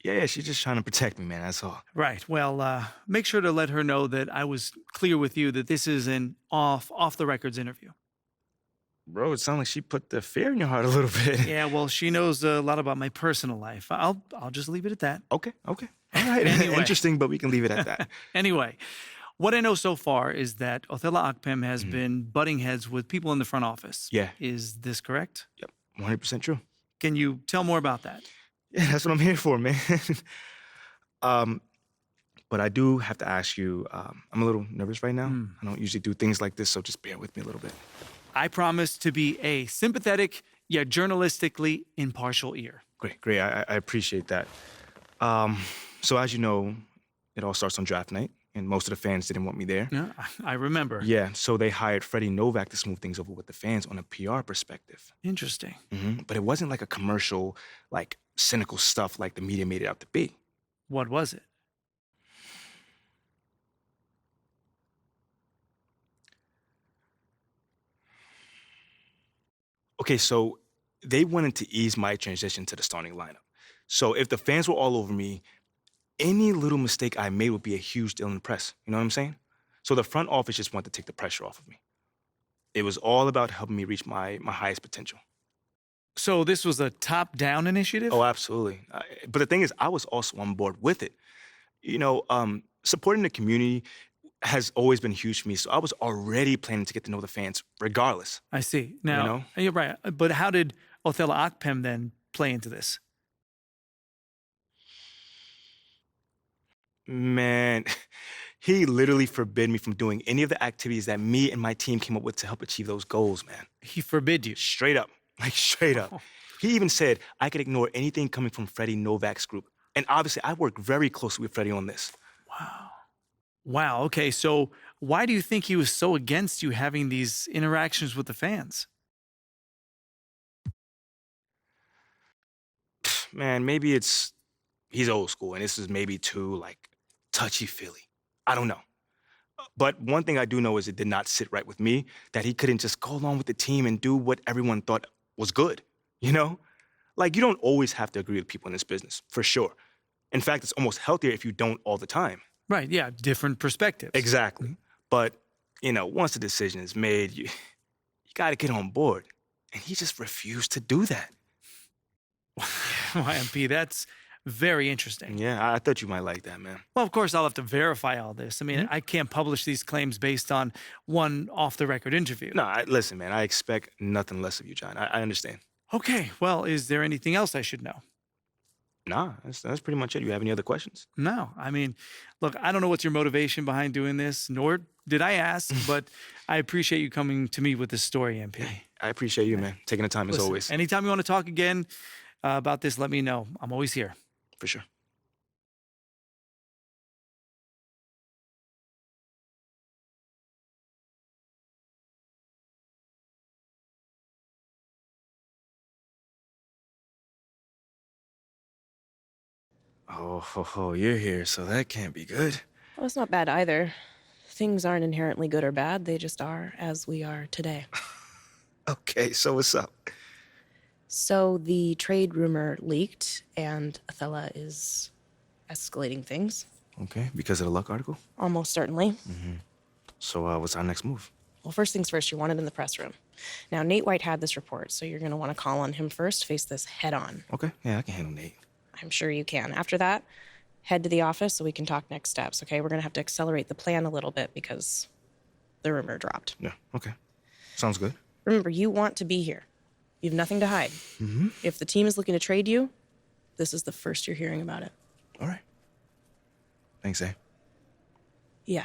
Yeah, she's just trying to protect me, man. That's all. Right. Well, make sure to let her know that I was clear with you that this is an off the records interview. Bro, it sounds like she put the fear in your heart a little bit. Yeah, well, she knows a lot about my personal life. I'll just leave it at that. Okay. All right. Anyway. Interesting, but we can leave it at that. Anyway, what I know so far is that Othello Akpem has been butting heads with people in the front office. Yeah. Is this correct? Yep, 100% true. Can you tell more about that? Yeah, that's what I'm here for, man. But I do have to ask you, I'm a little nervous right now. I don't usually do things like this, so just bear with me a little bit. I promise to be a sympathetic yet journalistically impartial ear. Great. I appreciate that. So as you know, it all starts on draft night, and most of the fans didn't want me there. Yeah, I remember. Yeah, so they hired Freddie Novak to smooth things over with the fans on a PR perspective. Interesting. But it wasn't like a commercial, like cynical stuff like the media made it out to be. What was it? Okay, so they wanted to ease my transition to the starting lineup. So if the fans were all over me, any little mistake I made would be a huge deal in the press. You know what I'm saying? So the front office just wanted to take the pressure off of me. It was all about helping me reach my highest potential. So this was a top-down initiative? Oh, absolutely. But the thing is, I was also on board with it. You know, supporting the community has always been huge for me, so I was already planning to get to know the fans regardless. I see. Now, you're right. But how did Othello Akpem then play into this? Man, he literally forbid me from doing any of the activities that me and my team came up with to help achieve those goals, man. He forbid you? Straight up. Like, straight up. He even said I could ignore anything coming from Freddie Novak's group. And obviously, I work very closely with Freddie on this. Wow, okay, so why do you think he was so against you having these interactions with the fans? Man, maybe he's old school, and this is maybe too, like, touchy-feely. I don't know. But one thing I do know is it did not sit right with me, that he couldn't just go along with the team and do what everyone thought was good, you know? Like, you don't always have to agree with people in this business, for sure. In fact, it's almost healthier if you don't all the time. Right, yeah, different perspectives. Exactly. But, you know, once the decision is made, you got to get on board. And he just refused to do that. YMP, that's very interesting. Yeah, I thought you might like that, man. Well, of course, I'll have to verify all this. I mean, I can't publish these claims based on one off-the-record interview. No, listen, man, I expect nothing less of you, John. I understand. Okay, well, is there anything else I should know? Nah, that's pretty much it. You have any other questions? No. I mean, look, I don't know what's your motivation behind doing this, nor did I ask, but I appreciate you coming to me with this story, MP. I appreciate you, man. Taking the time as always. Anytime you want to talk again about this, let me know. I'm always here. For sure. Oh, you're here, so that can't be good. Well, it's not bad either. Things aren't inherently good or bad, they just are as we are today. Okay, so what's up? So the trade rumor leaked, and Othello is escalating things. Okay, because of the Luck article? Almost certainly. So what's our next move? Well, first things first, you're wanted in the press room. Now, Nate White had this report, so you're going to want to call on him first, face this head on. Okay, yeah, I can handle Nate. I'm sure you can. After that, head to the office so we can talk next steps, okay? We're going to have to accelerate the plan a little bit because the rumor dropped. Yeah, okay. Sounds good. Remember, you want to be here. You have nothing to hide. If the team is looking to trade you, this is the first you're hearing about it. All right. Thanks, eh? Yeah.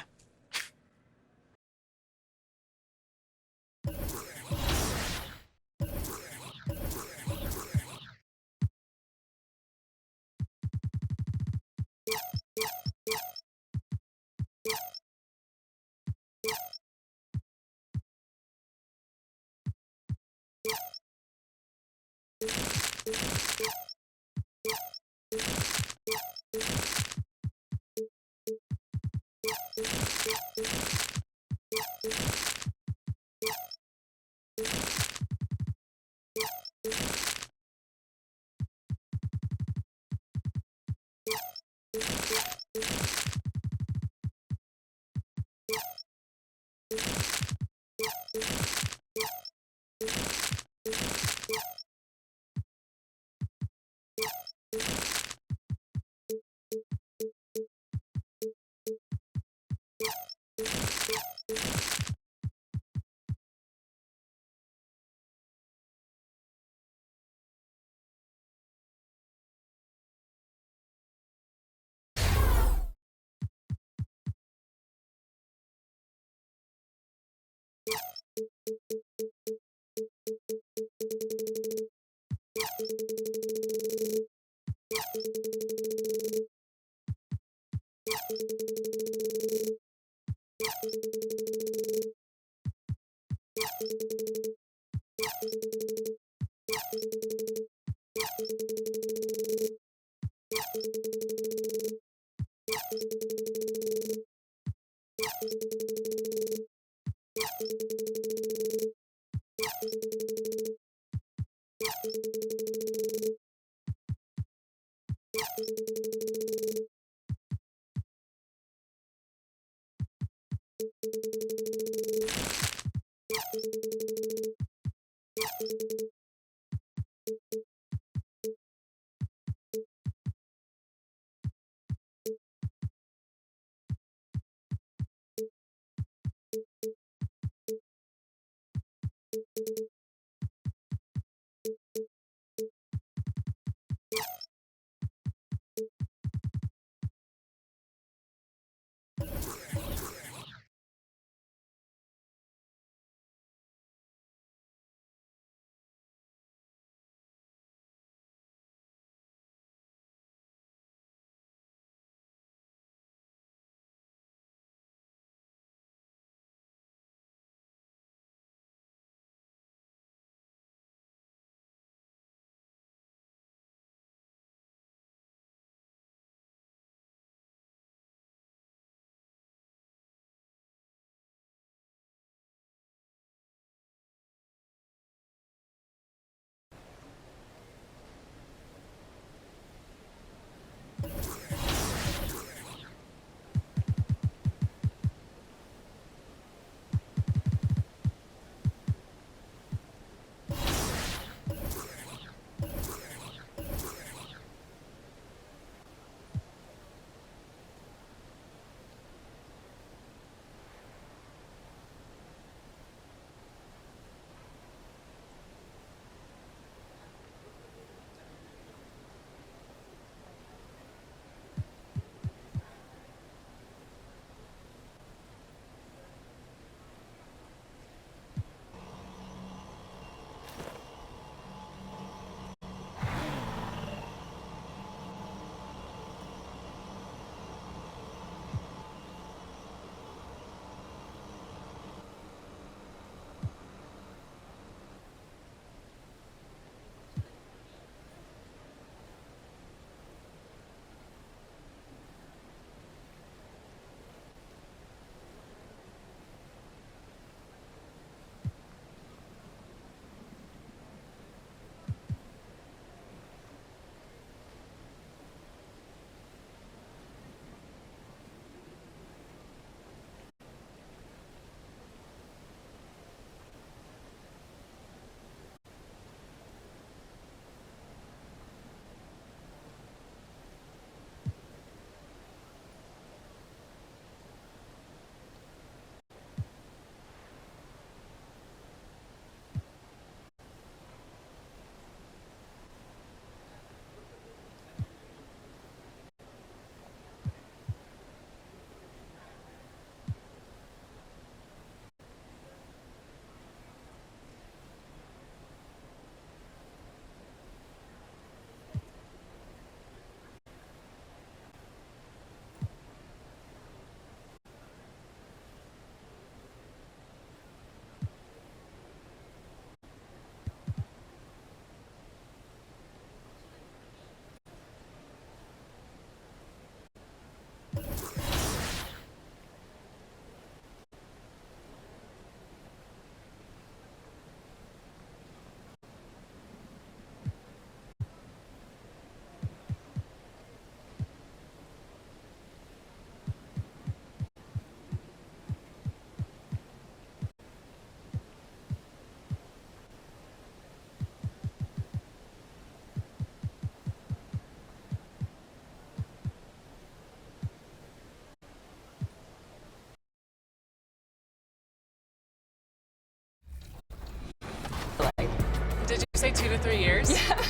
say 2 to 3 years? Yeah.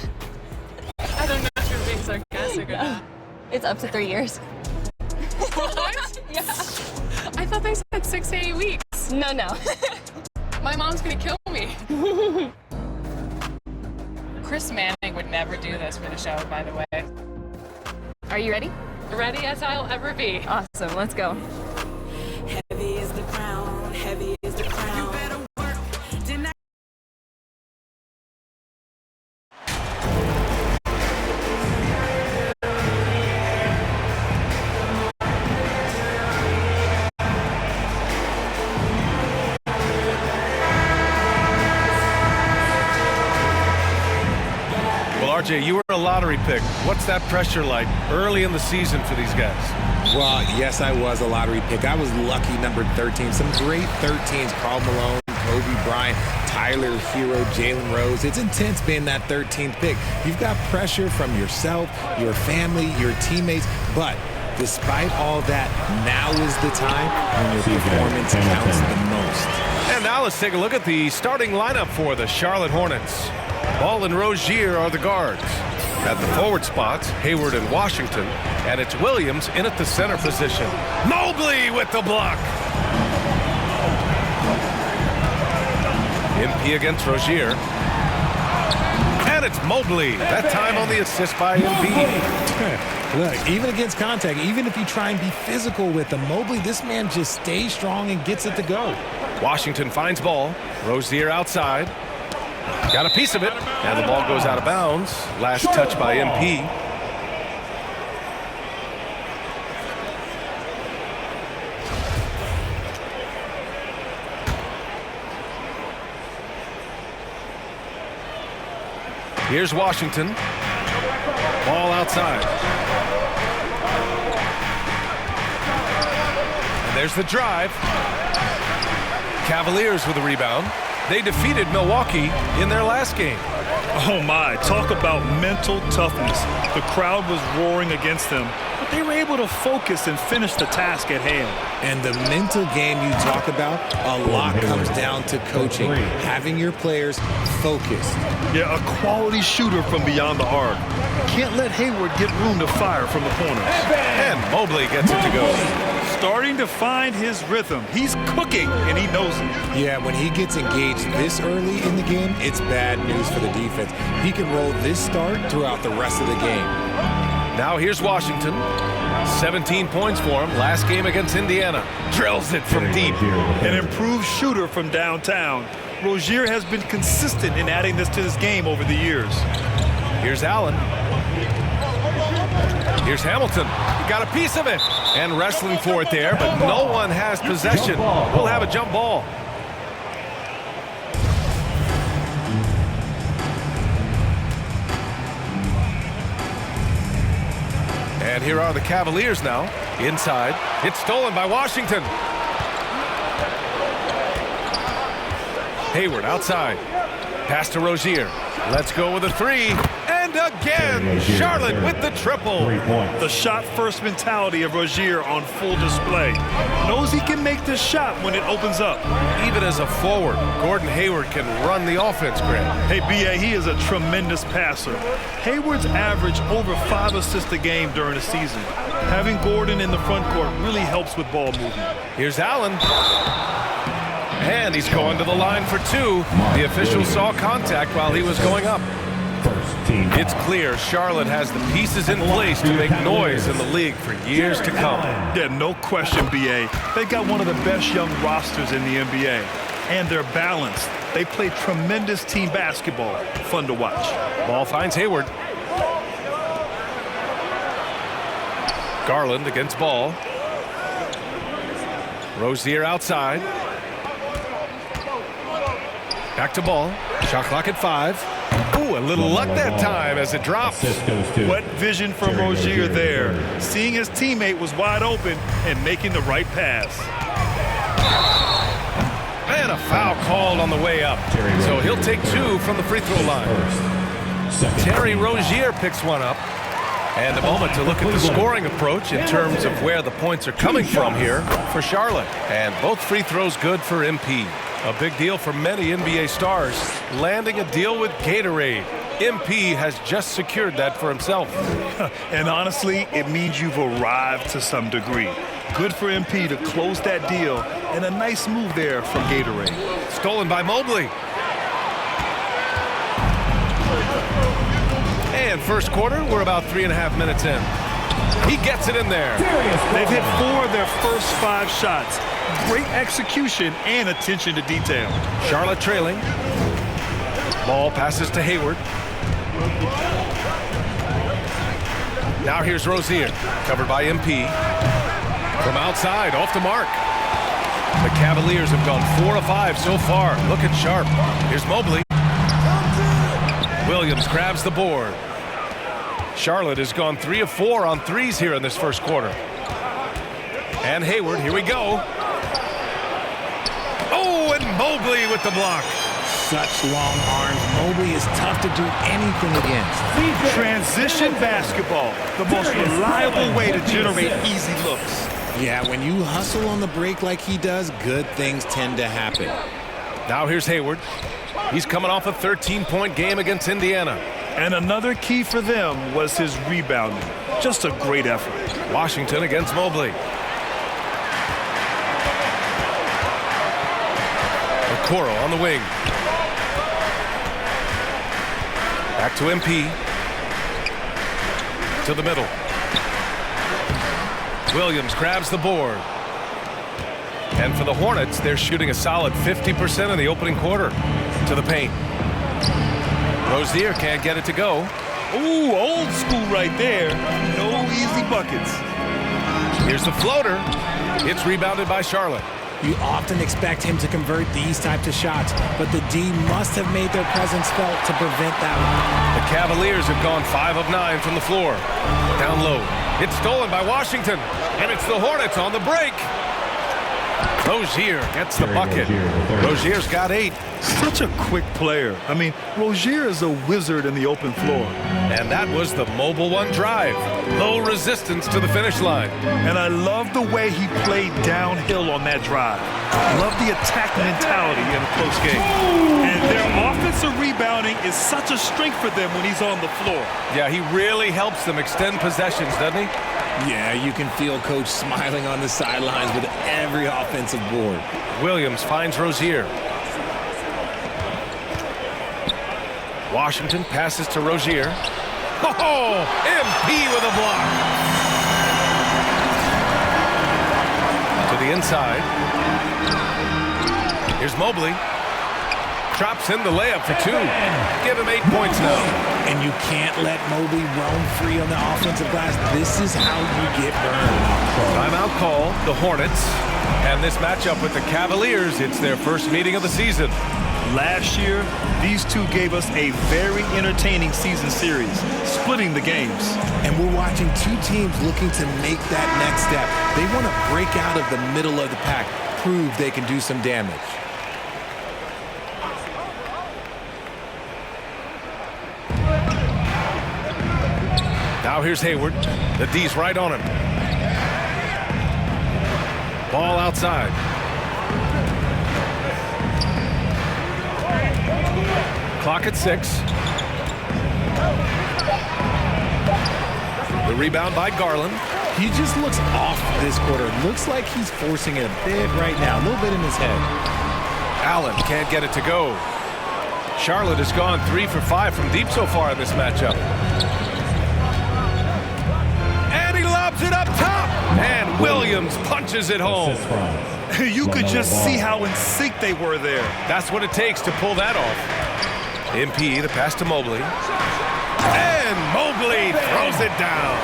I don't know if you're being sarcastic or not. It's up to 3 years. What? Yeah. I thought they said 6 to 8 weeks. No. My mom's gonna kill me. Chris Manning would never do this for the show, by the way. Are you ready? Ready as I'll ever be. Awesome, let's go. Heavy is the crown, heavy is the crown. You better work. Deny. Well, RJ, you were a lottery pick. What's that pressure like early in the season for these guys? Well, yes, I was a lottery pick. I was lucky, number 13. Some great 13s, Karl Malone, Kobe Bryant, Tyler Hero, Jalen Rose. It's intense being that 13th pick. You've got pressure from yourself, your family, your teammates, but despite all that, now is the time when your performance counts the most. And now let's take a look at the starting lineup for the Charlotte Hornets. Ball and Rozier are the guards. At the forward spots, Hayward and Washington, and it's Williams in at the center position. Mobley with the block. MP against Rozier. And it's Mobley, that time on the assist by MP. Look, even against contact, even if you try and be physical with him, Mobley, this man just stays strong and gets it to go. Washington finds ball. Rozier outside. Got a piece of it, and the ball goes out of bounds. Last touch by MP. Here's Washington. Ball outside. And there's the drive. Cavaliers with a rebound. They defeated Milwaukee in their last game. Oh my, talk about mental toughness. The crowd was roaring against them, but they were able to focus and finish the task at hand. And the mental game you talk about, a lot comes down to coaching, having your players focused. Yeah, a quality shooter from beyond the arc. Can't let Hayward get room to fire from the corners. And Mobley gets it to go. Starting to find his rhythm. He's cooking, and he knows it. Yeah, when he gets engaged this early in the game, it's bad news for the defense. He can roll this start throughout the rest of the game. Now here's Washington. 17 points for him. Last game against Indiana. Drills it from deep. An improved shooter from downtown. Rozier has been consistent in adding this to his game over the years. Here's Allen. Here's Hamilton. He got a piece of it. And wrestling for it there, but no one has possession. We'll have a jump ball. And here are the Cavaliers now. Inside. It's stolen by Washington. Hayward outside. Pass to Rozier. Let's go with a three. And again, Charlotte with the triple. The shot-first mentality of Rozier on full display. Knows he can make this shot when it opens up. Even as a forward, Gordon Hayward can run the offense, Grant. Hey, B.A., he is a tremendous passer. Hayward's averaged over 5 assists a game during the season. Having Gordon in the front court really helps with ball movement. Here's Allen. And he's going to the line for two. The official saw contact while he was going up. It's clear Charlotte has the pieces in place to make noise in the league for years to come. Yeah, no question, B.A. They got one of the best young rosters in the NBA. And they're balanced. They play tremendous team basketball. Fun to watch. Ball finds Hayward. Garland against Ball. Rozier outside. Back to Ball. Shot clock at 5. Ooh, a little luck that time as it drops. What vision from Rozier there. Seeing his teammate was wide open and making the right pass. And a foul called on the way up. So he'll take 2 from the free throw line. Terry Rozier picks one up. And a moment to look at the scoring approach in terms of where the points are coming from here for Charlotte. And both free throws good for MP. A big deal for many NBA stars, landing a deal with Gatorade. MP has just secured that for himself. And honestly, it means you've arrived to some degree. Good for MP to close that deal, and a nice move there from Gatorade. Stolen by Mobley. And first quarter, we're about 3.5 minutes in. He gets it in there. They've hit 4 of their first 5 shots. Great execution and attention to detail. Charlotte trailing. Ball passes to Hayward. Now here's Rozier, covered by MP. From outside, off the mark. The Cavaliers have gone 4 of 5 so far. Looking sharp. Here's Mobley. Williams grabs the board. Charlotte has gone 3 of 4 on threes here in this first quarter. And Hayward, here we go. Oh, and Mobley with the block. Such long arms. Mobley is tough to do anything against. Transition basketball, the most reliable way to generate easy looks. Yeah, when you hustle on the break like he does, good things tend to happen. Now here's Hayward. He's coming off a 13-point game against Indiana. And another key for them was his rebounding. Just a great effort. Washington against Mobley. Okoro on the wing. Back to MP. To the middle. Williams grabs the board. And for the Hornets, they're shooting a solid 50% in the opening quarter. To the paint. Rozier can't get it to go. Ooh, old school right there. No easy buckets. Here's the floater. It's rebounded by Charlotte. You often expect him to convert these types of shots, but the D must have made their presence felt to prevent that one. The Cavaliers have gone 5 of 9 from the floor. Down low. It's stolen by Washington, and it's the Hornets on the break. Rozier gets the bucket. Rozier's got 8. Such a quick player. I mean, Rozier is a wizard in the open floor. And that was the Mobile One drive. Low resistance to the finish line. And I love the way he played downhill on that drive. Love the attack mentality in a close game. And their offensive rebounding is such a strength for them when he's on the floor. Yeah, he really helps them extend possessions, doesn't he? Yeah, you can feel Coach smiling on the sidelines with every offensive board. Williams finds Rozier. Washington passes to Rozier. Oh, MP with a block. To the inside. Here's Mobley. Drops in the layup for 2. Give him 8 points now. And you can't let Mobley roam free on the offensive glass. This is how you get burned. Timeout call, the Hornets. And this matchup with the Cavaliers, it's their first meeting of the season. Last year, these two gave us a very entertaining season series, splitting the games. And we're watching 2 teams looking to make that next step. They want to break out of the middle of the pack, prove they can do some damage. Now here's Hayward. The D's right on him. Ball outside. Clock at 6. The rebound by Garland. He just looks off this quarter. Looks like he's forcing it a bit right now. A little bit in his head. Allen can't get it to go. Charlotte has gone 3 for 5 from deep so far in this matchup. And he lobs it up top. And Williams punches it home. You could just see how in sync they were there. That's what it takes to pull that off. MP, the pass to Mobley. And Mobley throws it down.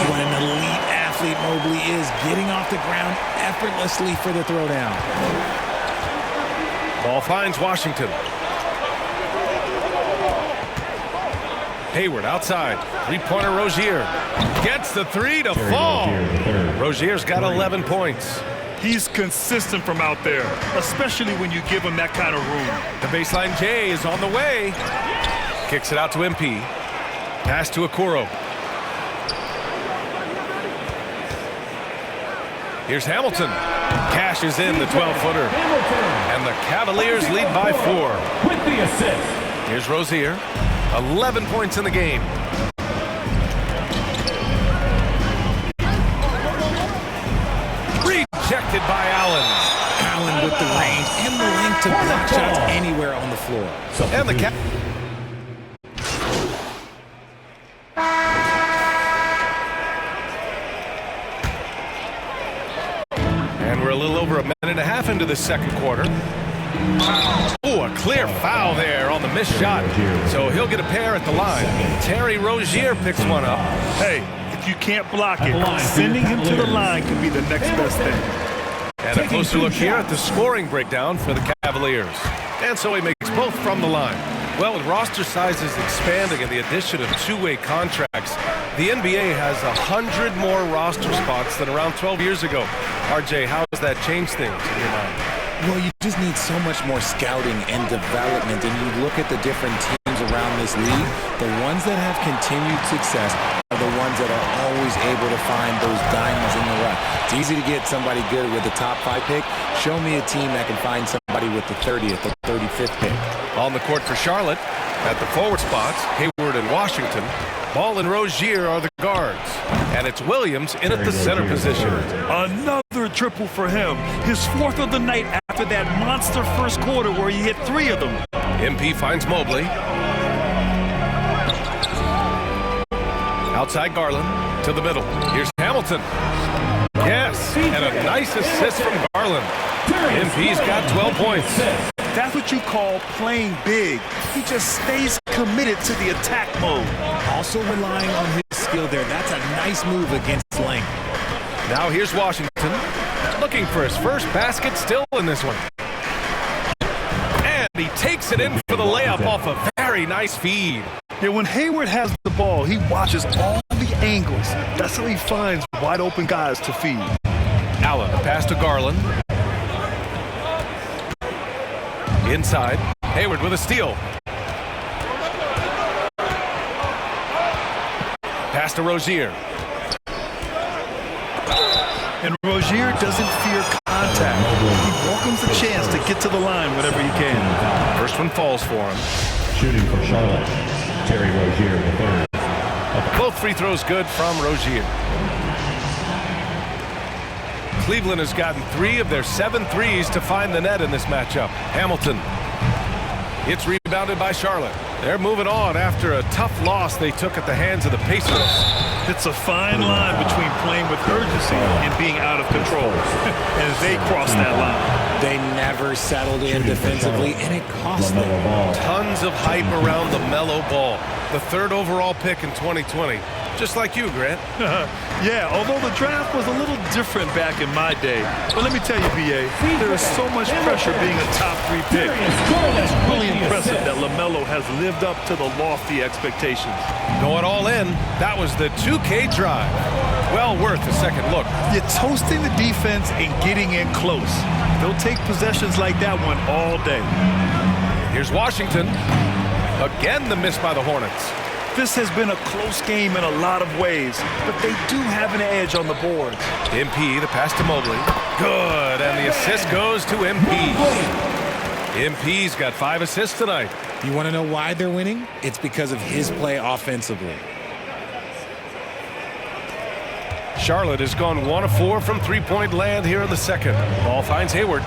What an elite athlete Mobley is, getting off the ground effortlessly for the throwdown. Ball finds Washington. Hayward outside. 3-pointer Rozier. Gets the 3 to fall. Rozier's got 11 points. He's consistent from out there, especially when you give him that kind of room. The baseline J is on the way. Kicks it out to MP. Pass to Okoro. Here's Hamilton. Cashes in the 12-footer. And the Cavaliers lead by 4. With the assist. Here's Rozier. 11 points in the game. Rejected by Allen. Allen with the range and the length to block shots anywhere on the floor. And the And we're a little over a minute and a half into the second quarter. Oh, a clear foul there on the missed shot. So he'll get a pair at the line. Terry Rozier picks one up. Hey, if you can't block it, sending him to the line can be the next best thing. And a closer look here at the scoring breakdown for the Cavaliers. And so he makes both from the line. Well, with roster sizes expanding and the addition of two-way contracts, the NBA has 100 more roster spots than around 12 years ago. RJ, how has that changed things in your mind? Well, you just need so much more scouting and development, and you look at the different teams around this league, the ones that have continued success are the ones that are always able to find those diamonds in the rough. It's easy to get somebody good with the top 5 pick. Show me a team that can find somebody with the 30th or 35th pick. On the court for Charlotte, at the forward spots, Hayward and Washington. Ball and Rozier are the guards. And it's Williams in at the center position. Another triple for him. His 4th of the night after that monster first quarter where he hit 3 of them. MP finds Mobley. Outside Garland to the middle. Here's Hamilton. Yes, and a nice assist from Garland. MP's got 12 points. That's what you call playing big. He just stays committed to the attack mode. Also relying on his skill there. That's a nice move against length. Now here's Washington, looking for his first basket still in this one. And he takes it in for the layup off a very nice feed. Yeah, when Hayward has the ball, he watches all the angles. That's how he finds wide open guys to feed. Allen, pass to Garland. Inside, Hayward with a steal. Pass to Rozier. And Rozier doesn't fear contact. He welcomes the chance to get to the line whenever he can. First one falls for him. Shooting for Charlotte, Terry Rozier, the 3rd. Both free throws good from Rozier. Cleveland has gotten 3 of their 7 threes to find the net in this matchup. Hamilton. It's rebounded by Charlotte. They're moving on after a tough loss they took at the hands of the Pacers. It's a fine line between playing with urgency and being out of control. And they crossed that line. They never settled in defensively, and it cost them. Tons of hype around the Melo Ball, the 3rd overall pick in 2020. Just like you, Grant. Yeah, although the draft was a little different back in my day. But let me tell you, B.A., there is so much pressure being a top 3 pick. It's really impressive that LaMelo has lived up to the lofty expectations. Going all in, that was the 2K drive. Well worth a second look. You're toasting the defense and getting in close. They'll take possessions like that one all day. Here's Washington. Again, the miss by the Hornets. This has been a close game in a lot of ways, but they do have an edge on the boards. MP, the pass to Mobley. Good, and the assist goes to MP. MP's got 5 assists tonight. You want to know why they're winning? It's because of his play offensively. Charlotte has gone 1 of 4 from three-point land here in the second. Ball finds Hayward.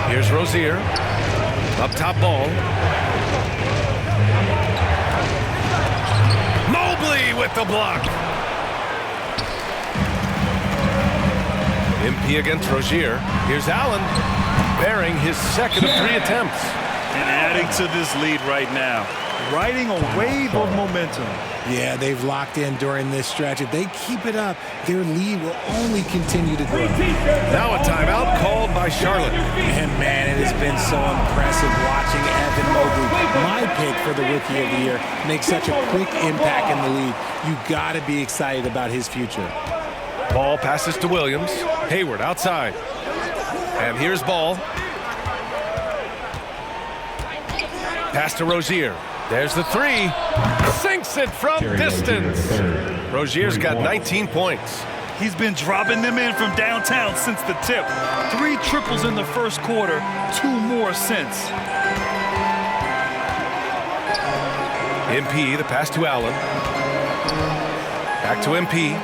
Here's Rozier. Up top Ball. Mobley with the block. MP against Rozier. Here's Allen, bearing his second of 3 attempts. And adding to this lead right now. Riding a wave of momentum. Yeah, they've locked in during this stretch. If they keep it up, their lead will only continue to grow. Now a timeout called by Charlotte. And man, it has been so impressive watching Evan Mobley, my pick for the Rookie of the Year, make such a quick impact in the league. You got to be excited about his future. Ball passes to Williams. Hayward outside. And here's Ball. Pass to Rozier. There's the 3. Sinks it from distance. Rozier's got 19 points. He's been dropping them in from downtown since the tip. 3 triples in the first quarter, 2 more since. MP, the pass to Allen. Back to MP.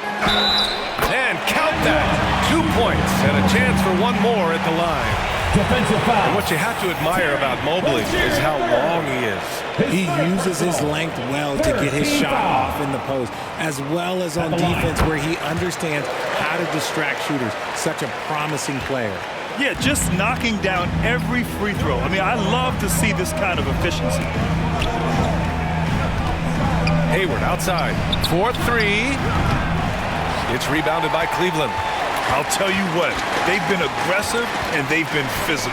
And count that. 2 points and a chance for one more at the line. And what you have to admire about Mobley is how long he is. He uses his length well to get his shot off in the post, as well as on defense where he understands how to distract shooters. Such a promising player. Yeah, just knocking down every free throw. I mean, I love to see this kind of efficiency. Hayward outside for 3. It's rebounded by Cleveland. I'll tell you what, they've been aggressive and they've been physical.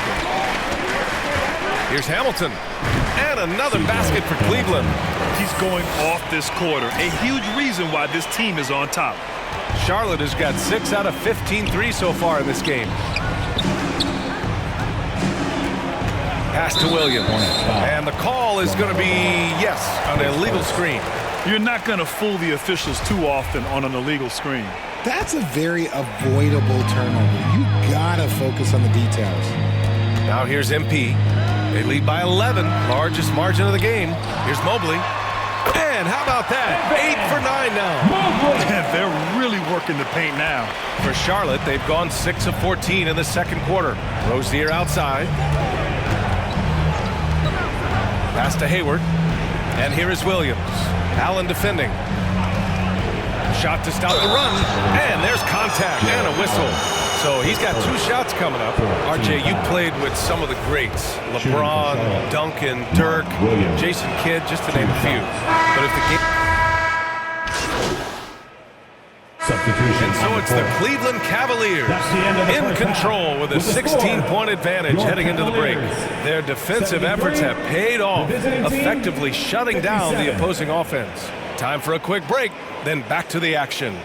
Here's Hamilton. And another basket for Cleveland. He's going off this quarter. A huge reason why this team is on top. Charlotte has got 6 out of 15 threes so far in this game. Pass to Williams. And the call is going to be, yes, an illegal screen. You're not going to fool the officials too often on an illegal screen. That's a very avoidable turnover. You gotta focus on the details. Now here's MP. They lead by 11, largest margin of the game. Here's Mobley. And how about that? 8 for 9 now. They're really working the paint now. For Charlotte, they've gone 6 of 14 in the second quarter. Rozier outside. Pass to Hayward. And here is Williams. Allen defending. Shot to stop the run. And there's contact and a whistle. So he's got 2 shots coming up. RJ, you played with some of the greats. LeBron, Duncan, Dirk, Jason Kidd, just to name a few. But if the game... And so it's the Cleveland Cavaliers in control with a 16-point advantage heading into the break. Their defensive efforts have paid off, effectively shutting down the opposing offense. Time for a quick break, then back to the action.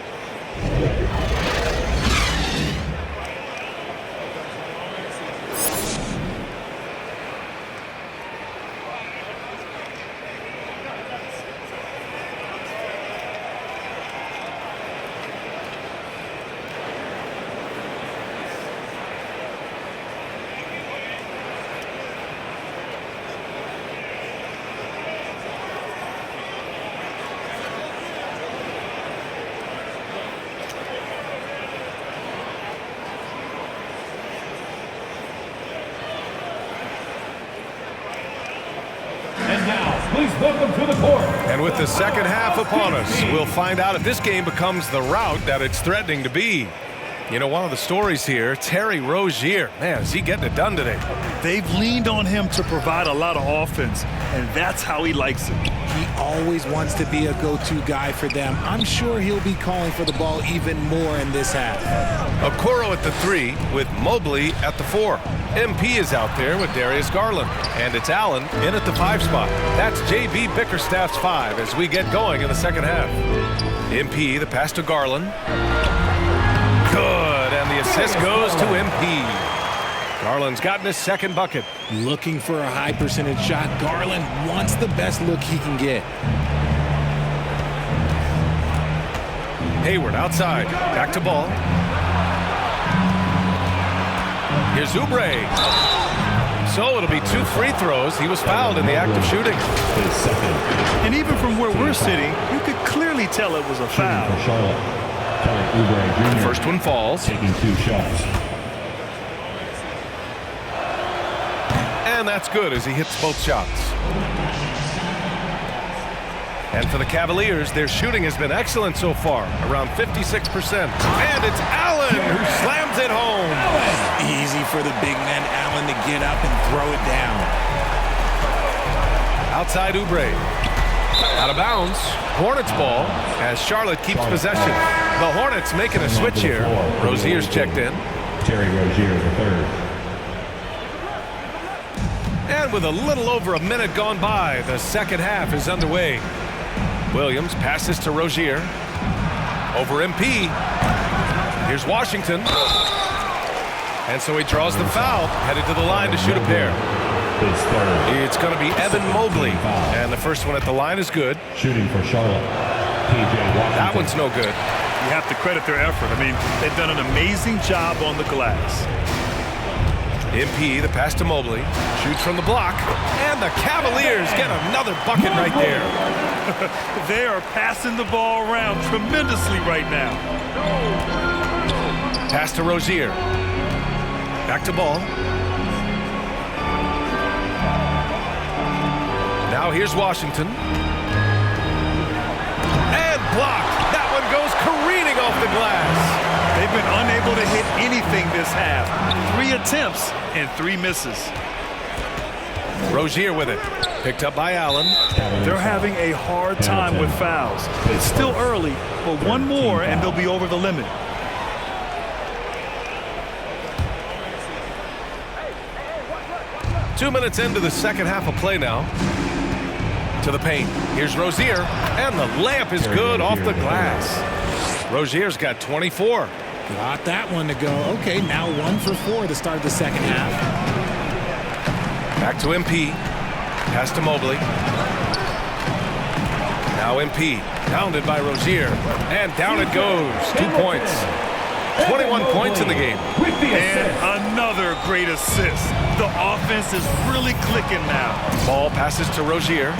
Welcome to the court. And with the second half upon us, we'll find out if this game becomes the rout that it's threatening to be. You know, one of the stories here, Terry Rozier. Man, is he getting it done today? They've leaned on him to provide a lot of offense, and that's how he likes it. He always wants to be a go-to guy for them. I'm sure he'll be calling for the ball even more in this half. Okoro at the 3 with Mobley at the 4. MP is out there with Darius Garland. And it's Allen in at the 5 spot. That's J.B. Bickerstaff's 5 as we get going in the second half. MP, the pass to Garland. Good, and the assist goes to MP. Garland's gotten his second bucket. Looking for a high percentage shot. Garland wants the best look he can get. Hayward outside, back to ball. Here's Oubre. So it'll be 2 free throws. He was fouled in the act of shooting. And even from where we're sitting, you could clearly tell it was a foul. The first one falls. Taking 2 shots. And that's good as he hits both shots. And for the Cavaliers, their shooting has been excellent so far, around 56%. And it's Allen who slams it home. Easy for the big man Allen to get up and throw it down. Outside Oubre. Out of bounds. Hornets ball as Charlotte keeps possession. The Hornets making a switch here. Rozier's checked in. Terry Rozier, the 3rd. And with a little over a minute gone by, the second half is underway. Williams passes to Rozier. Over MP. Here's Washington. And so he draws the foul, headed to the line to shoot a pair. It's going to be Evan Mobley. And the first one at the line is good. Shooting for Charlotte. That one's no good. You have to credit their effort. I mean, they've done an amazing job on the glass. MP, the pass to Mobley, shoots from the block, and the Cavaliers get another bucket right there. They are passing the ball around tremendously right now. Pass to Rozier. Back to Ball. Now here's Washington. And blocked. That one goes careening off the glass. They've been unable to hit anything this half. 3 attempts and 3 misses. Rozier with it. Picked up by Allen. They're having a hard time with fouls. It's still early, but one more and they'll be over the limit. Two minutes into the second half of play now. To the paint. Here's Rozier, and the layup is good off the glass. Rozier's got 24. Got that one to go. Okay, now 1 for 4 to start the second half. Back to MP. Pass to Mobley. Now MP. Pounded by Rozier. And down it goes. 2 points. 21 points in the game. And another great assist. The offense is really clicking now. Ball passes to Rozier.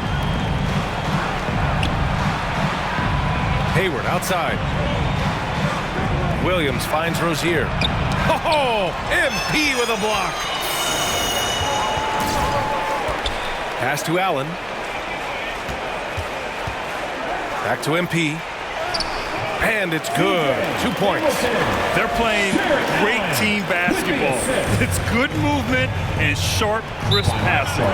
Hayward outside. Williams finds Rozier. Oh, MP with a block. Pass to Allen. Back to MP. And it's good. 2 points. They're playing great team basketball. It's good movement and sharp, crisp passing.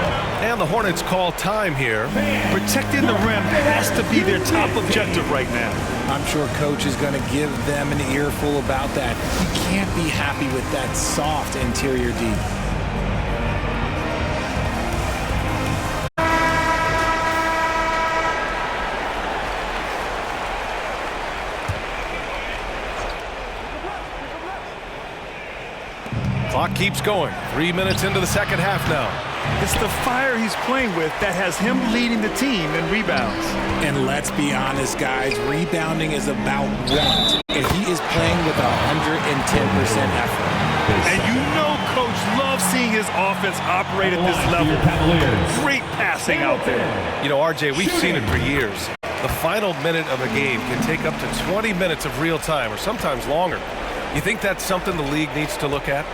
And the Hornets call time here. Protecting the rim has to be their top objective right now. I'm sure coach is going to give them an earful about that. You can't be happy with that soft interior D. Clock keeps going. 3 minutes into the second half now. It's the fire he's playing with that has him leading the team in rebounds. And let's be honest, guys, rebounding is about want. And he is playing with 110% effort. And you know Coach loves seeing his offense operate at this level. Great passing out there. You know, RJ, we've seen it for years. The final minute of a game can take up to 20 minutes of real time, or sometimes longer. You think that's something the league needs to look at?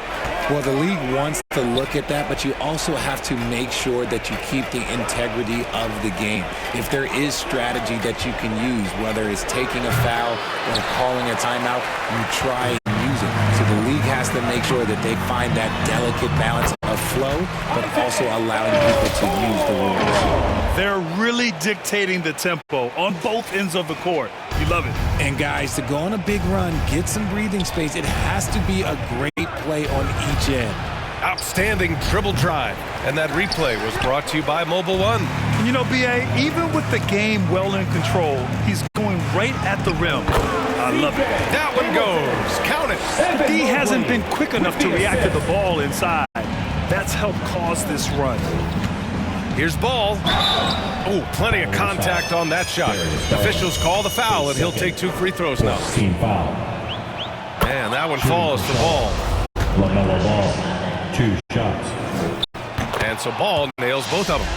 Well, the league wants to look at that, but you also have to make sure that you keep the integrity of the game. If there is strategy that you can use, whether it's taking a foul or calling a timeout, you try and use it. So the league has to make sure that they find that delicate balance of flow, but also allowing people to use the rules. They're really dictating the tempo on both ends of the court. You love it. And guys, to go on a big run, get some breathing space, it has to be a great play on each end. Outstanding dribble drive. And that replay was brought to you by Mobile One. And you know, B.A., even with the game well in control, he's going right at the rim. I love it. That one goes. Count it. The D hasn't been quick enough to react to the ball inside. That's helped cause this run. Here's Ball. Oh, plenty of contact on that shot. Officials call the foul, and he'll take 2 free throws now. Team foul. And that one falls for Ball. LaMelo Ball, 2 shots. And so Ball nails both of them.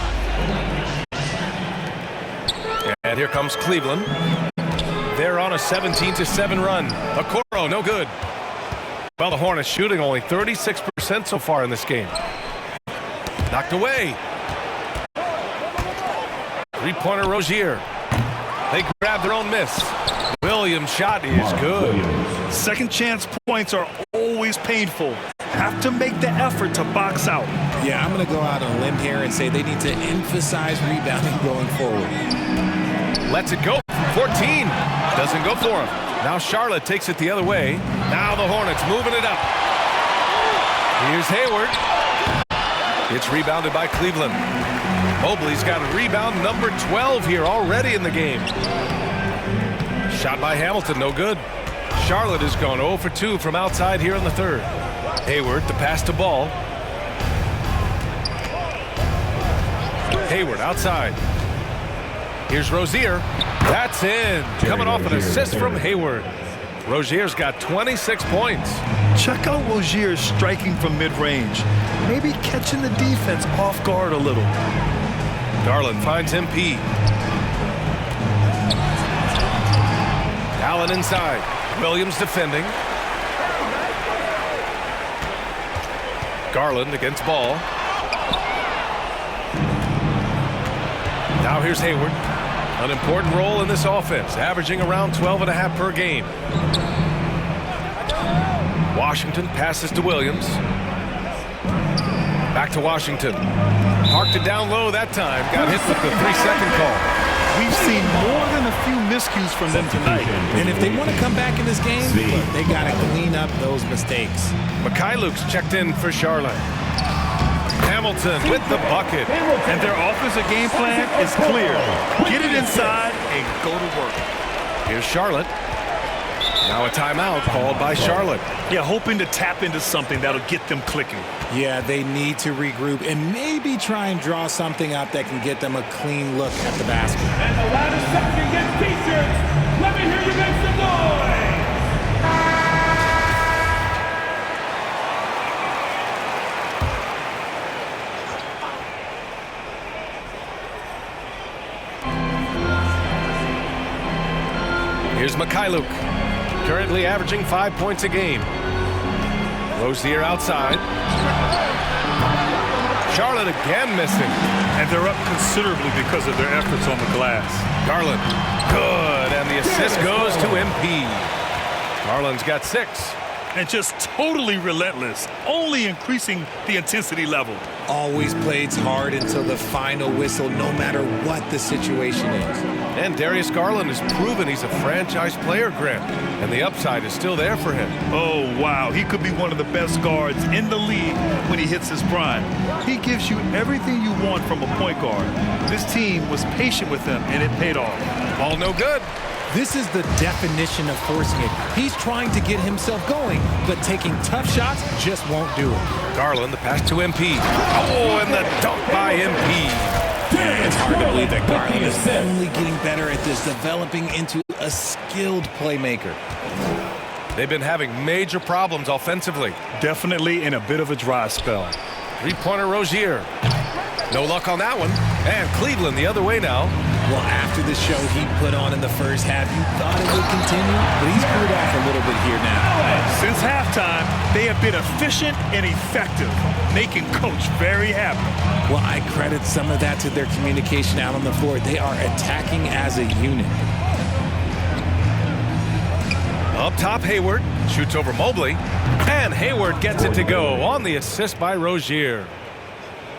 And here comes Cleveland. They're on a 17-7 run. Okoro, no good. Well, the Hornets shooting only 36% so far in this game. Knocked away. Three-pointer Rozier. They grab their own miss. Williams' shot is good. Second chance points are always painful. Have to make the effort to box out. Yeah, I'm going to go out on a limb here and say they need to emphasize rebounding going forward. Lets it go. 14. Doesn't go for him. Now Charlotte takes it the other way. Now the Hornets moving it up. Here's Hayward. It's rebounded by Cleveland. Mobley's got a rebound number 12 here already in the game. Shot by Hamilton, no good. Charlotte has gone 0 for 2 from outside here in the third. Hayward, the pass to Ball. Hayward outside. Here's Rozier. That's in. Coming off an assist from Hayward. Rozier's got 26 points. Check out Rozier striking from mid-range. Maybe catching the defense off guard a little. Garland finds MP. Allen inside. Williams defending. Garland against Ball. Now here's Hayward. An important role in this offense, averaging around 12.5 per game. Washington passes to Williams. Back to Washington. Parked it down low that time. Got hit with the 3-second call. We've seen more than a few miscues from them tonight. And if they want to come back in this game, they got to clean up those mistakes. Mikhailuk's checked in for Charlotte. Hamilton with the bucket. And their offensive game plan is clear. Get it inside and go to work. Here's Charlotte. Now a timeout called by Charlotte. Yeah, hoping to tap into something that'll get them clicking. Yeah, they need to regroup and maybe try and draw something up that can get them a clean look at the basket. And the loudest section gets T-shirts. Let me hear you make some noise. Here's Mikhailuk, currently averaging 5 points a game. Rozier outside. Charlotte again missing. And they're up considerably because of their efforts on the glass. Garland, good, and the assist goes to MP. Garland's got 6. And just totally relentless, only increasing the intensity level. Always plays hard until the final whistle, no matter what the situation is. And Darius Garland has proven he's a franchise player, Grant, and the upside is still there for him. Oh, wow. He could be one of the best guards in the league when he hits his prime. He gives you everything you want from a point guard. This team was patient with him, and it paid off. Ball no good. This is the definition of forcing it. He's trying to get himself going, but taking tough shots just won't do it. Garland, the pass to MP. Oh, and the dunk by MP. It's hard to believe that Garland is only getting better at this, developing into a skilled playmaker. They've been having major problems offensively. Definitely in a bit of a dry spell. Three-pointer Rozier. No luck on that one. And Cleveland the other way now. Well, after the show he put on in the first half, you thought it would continue, but he's cooled off a little bit here now. Since halftime, they have been efficient and effective, making Coach very happy. Well, I credit some of that to their communication out on the floor. They are attacking as a unit. Up top, Hayward shoots over Mobley, and Hayward gets it to go on the assist by Rozier.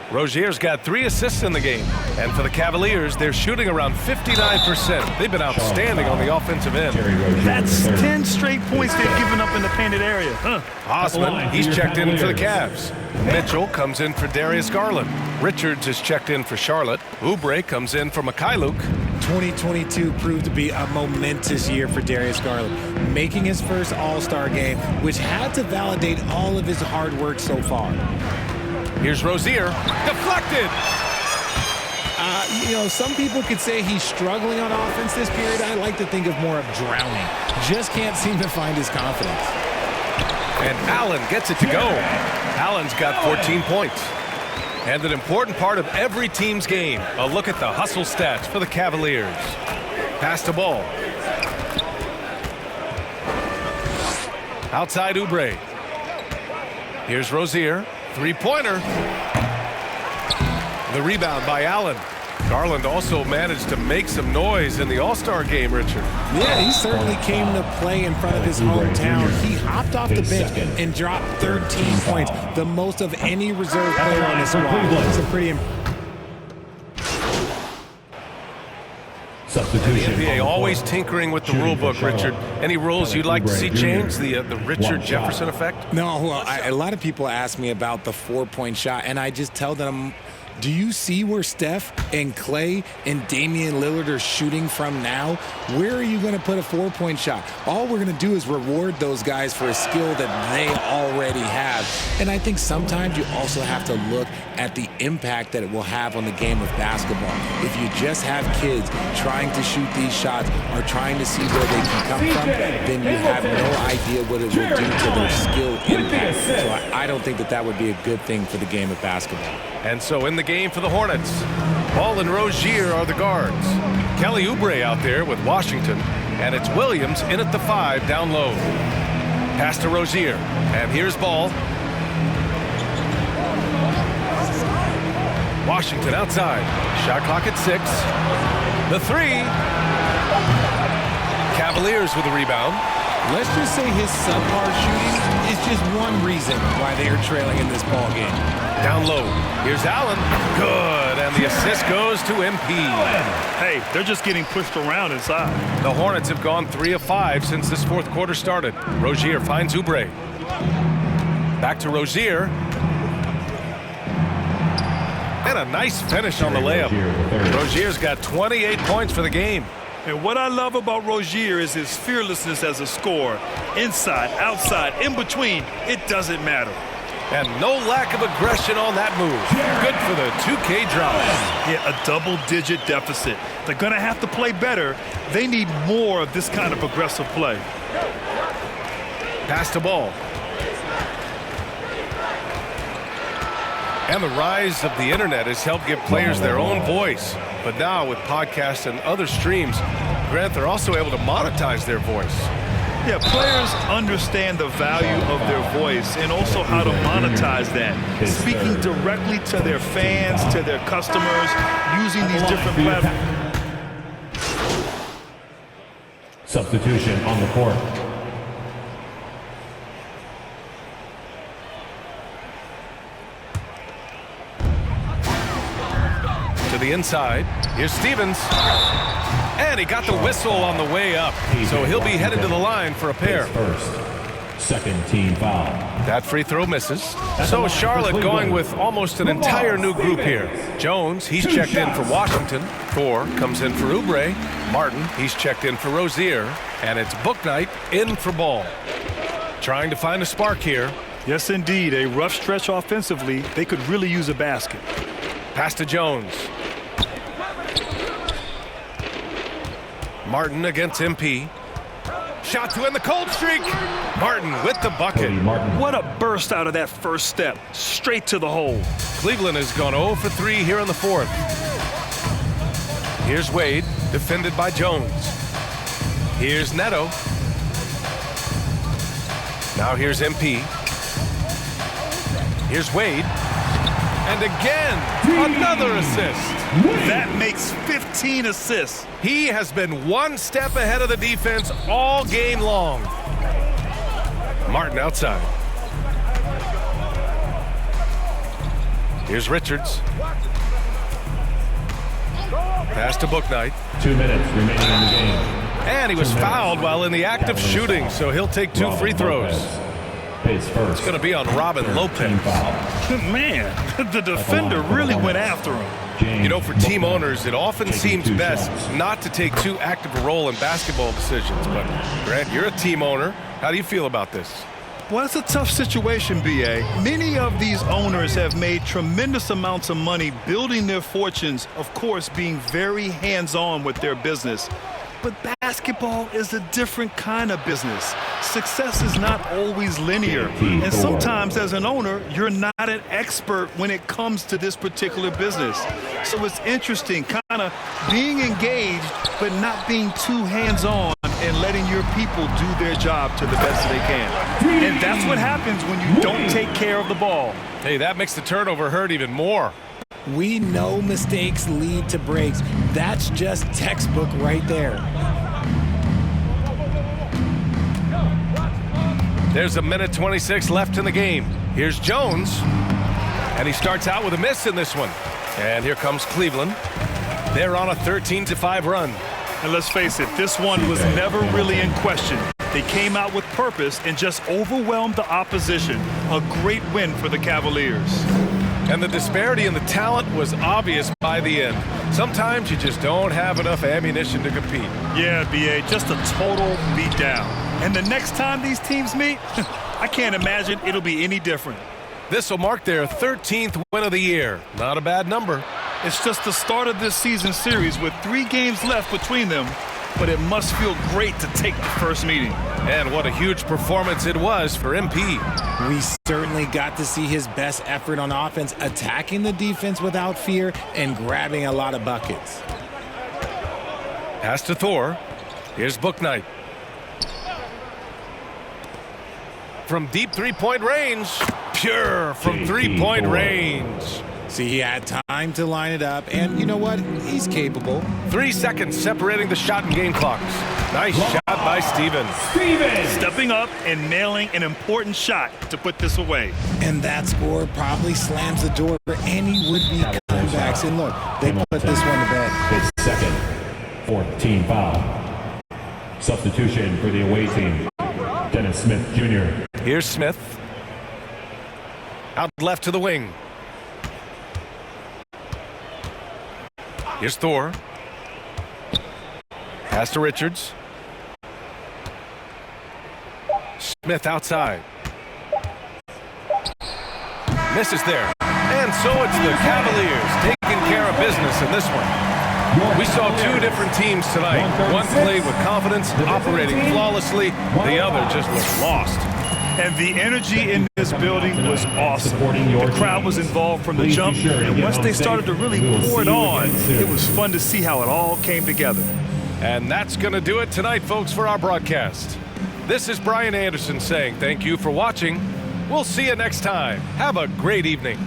Rozier's got 3 assists in the game, and for the Cavaliers, they're shooting around 59%. They've been outstanding on the offensive end. That's 10 straight points they've given up in the painted area. Osman, he's checked in for the Cavs. Mitchell comes in for Darius Garland. Richards is checked in for Charlotte. Oubre comes in for Mikhailuk. 2022 proved to be a momentous year for Darius Garland, making his first All-Star game, which had to validate all of his hard work so far. Here's Rozier, deflected. You know, some people could say he's struggling on offense this period. I like to think of more of drowning. Just can't seem to find his confidence. And Allen gets it to go. Allen's got 14 points. And an important part of every team's game, a look at the hustle stats for the Cavaliers. Pass to Ball. Outside Oubre. Here's Rozier. Three-pointer. The rebound by Allen. Garland also managed to make some noise in the All-Star game, Richard. Yeah, he certainly came to play in front of his hometown. He hopped off the bench and dropped 13 points, the most of any reserve player on his squad. It's a pretty Substitution. The NBA always tinkering with the rule book, Richard. Any rules you'd like to see changed? The Richard Jefferson effect? No, well, a lot of people ask me about the 4-point shot, and I just tell them, do you see where Steph and Clay and Damian Lillard are shooting from now? Where are you going to put a 4-point shot? All we're going to do is reward those guys for a skill that they already have. And I think sometimes you also have to look at the impact that it will have on the game of basketball. If you just have kids trying to shoot these shots or trying to see where they can come from, then you have no idea what it will do to their skill impact. So I don't think that would be a good thing for the game of basketball. And so in the game for the Hornets, Ball and Rozier are the guards. Kelly Oubre out there with Washington, and it's Williams in at the 5 down low. Pass to Rozier, and here's Ball. Washington outside. Shot clock at 6. The 3. Cavaliers with the rebound. Let's just say his subpar shooting is just one reason why they are trailing in this ball game. Down low. Here's Allen. Good. And the assist goes to MP. Hey, they're just getting pushed around inside. The Hornets have gone 3 of 5 since this fourth quarter started. Rozier finds Oubre. Back to Rozier. And a nice finish on the layup. Rozier's got 28 points for the game. And what I love about Rozier is his fearlessness as a scorer. Inside, outside, in between, it doesn't matter. And no lack of aggression on that move. Good for the 2K drop. Yeah, a double-digit deficit. They're going to have to play better. They need more of this kind of aggressive play. Pass to Ball. And the rise of the internet has helped give players their own voice. But now with podcasts and other streams, Grant, they're also able to monetize their voice. Yeah, players understand the value of their voice and also how to monetize that. Speaking directly to their fans, to their customers, using these different platforms. Substitution on the court. To the inside. Here's Stevens. And he got the whistle on the way up. So he'll be headed to the line for a pair. First, second team foul. That free throw misses. So Charlotte going with almost an entire new group here. Jones, he's checked in for Washington. Thor comes in for Oubre. Martin, he's checked in for Rozier. And it's Bouknight in for Ball. Trying to find a spark here. Yes, indeed. A rough stretch offensively. They could really use a basket. Pass to Jones. Martin against MP. Shot to end the cold streak. Martin with the bucket. What a burst out of that first step. Straight to the hole. Cleveland has gone 0 for 3 here in the fourth. Here's Wade, defended by Jones. Here's Neto. Now here's MP. Here's Wade. And again, another assist. That makes 15 assists. He has been one step ahead of the defense all game long. Martin outside. Here's Richards. Pass to Bouknight. 2 minutes remaining in the game. And he was fouled while in the act of shooting, so he'll take 2 free throws. It's going to be on Robin Lopez. Man, the defender really went after him. You know, for team owners, it often seems best not to take too active a role in basketball decisions. But, Grant, you're a team owner. How do you feel about this? Well, it's a tough situation, B.A. Many of these owners have made tremendous amounts of money building their fortunes, of course, being very hands-on with their business. But basketball is a different kind of business. Success is not always linear. And sometimes as an owner, you're not an expert when it comes to this particular business. So it's interesting kind of being engaged, but not being too hands-on and letting your people do their job to the best they can. And that's what happens when you don't take care of the ball. Hey, that makes the turnover hurt even more. We know mistakes lead to breaks. That's just textbook right there. There's a minute 26 left in the game. Here's Jones. And he starts out with a miss in this one. And here comes Cleveland. They're on a 13-5 run. And let's face it, this one was never really in question. They came out with purpose and just overwhelmed the opposition. A great win for the Cavaliers. And the disparity in the talent was obvious by the end. Sometimes you just don't have enough ammunition to compete. Yeah, B.A., just a total beatdown. And the next time these teams meet, I can't imagine it'll be any different. This will mark their 13th win of the year. Not a bad number. It's just the start of this season series with 3 games left between them, but it must feel great to take the first meeting. And what a huge performance it was for MP. We certainly got to see his best effort on offense, attacking the defense without fear and grabbing a lot of buckets. Pass to Thor. Here's Bouknight. From deep three-point range. Pure from three-point range. See, he had time to line it up, and you know what? He's capable. 3 seconds separating the shot and game clocks. Nice shot by Stevens. Stepping up and nailing an important shot to put this away. And that score probably slams the door for any would-be comebacks. And look, they put this one to bed. His second, 4th team foul. Substitution for the away team, Dennis Smith Jr. Here's Smith. Out left to the wing. Here's Thor. Pass to Richards. Smith outside. Misses there. And so it's the Cavaliers taking care of business in this one. We saw 2 different teams tonight. One played with confidence, operating flawlessly. The other just looked lost. And the energy in this building was awesome. The crowd was involved from the jump, and once they started to really pour it on, it was fun to see how it all came together. And that's going to do it tonight, folks, for our broadcast. This is Brian Anderson saying thank you for watching. We'll see you next time. Have a great evening.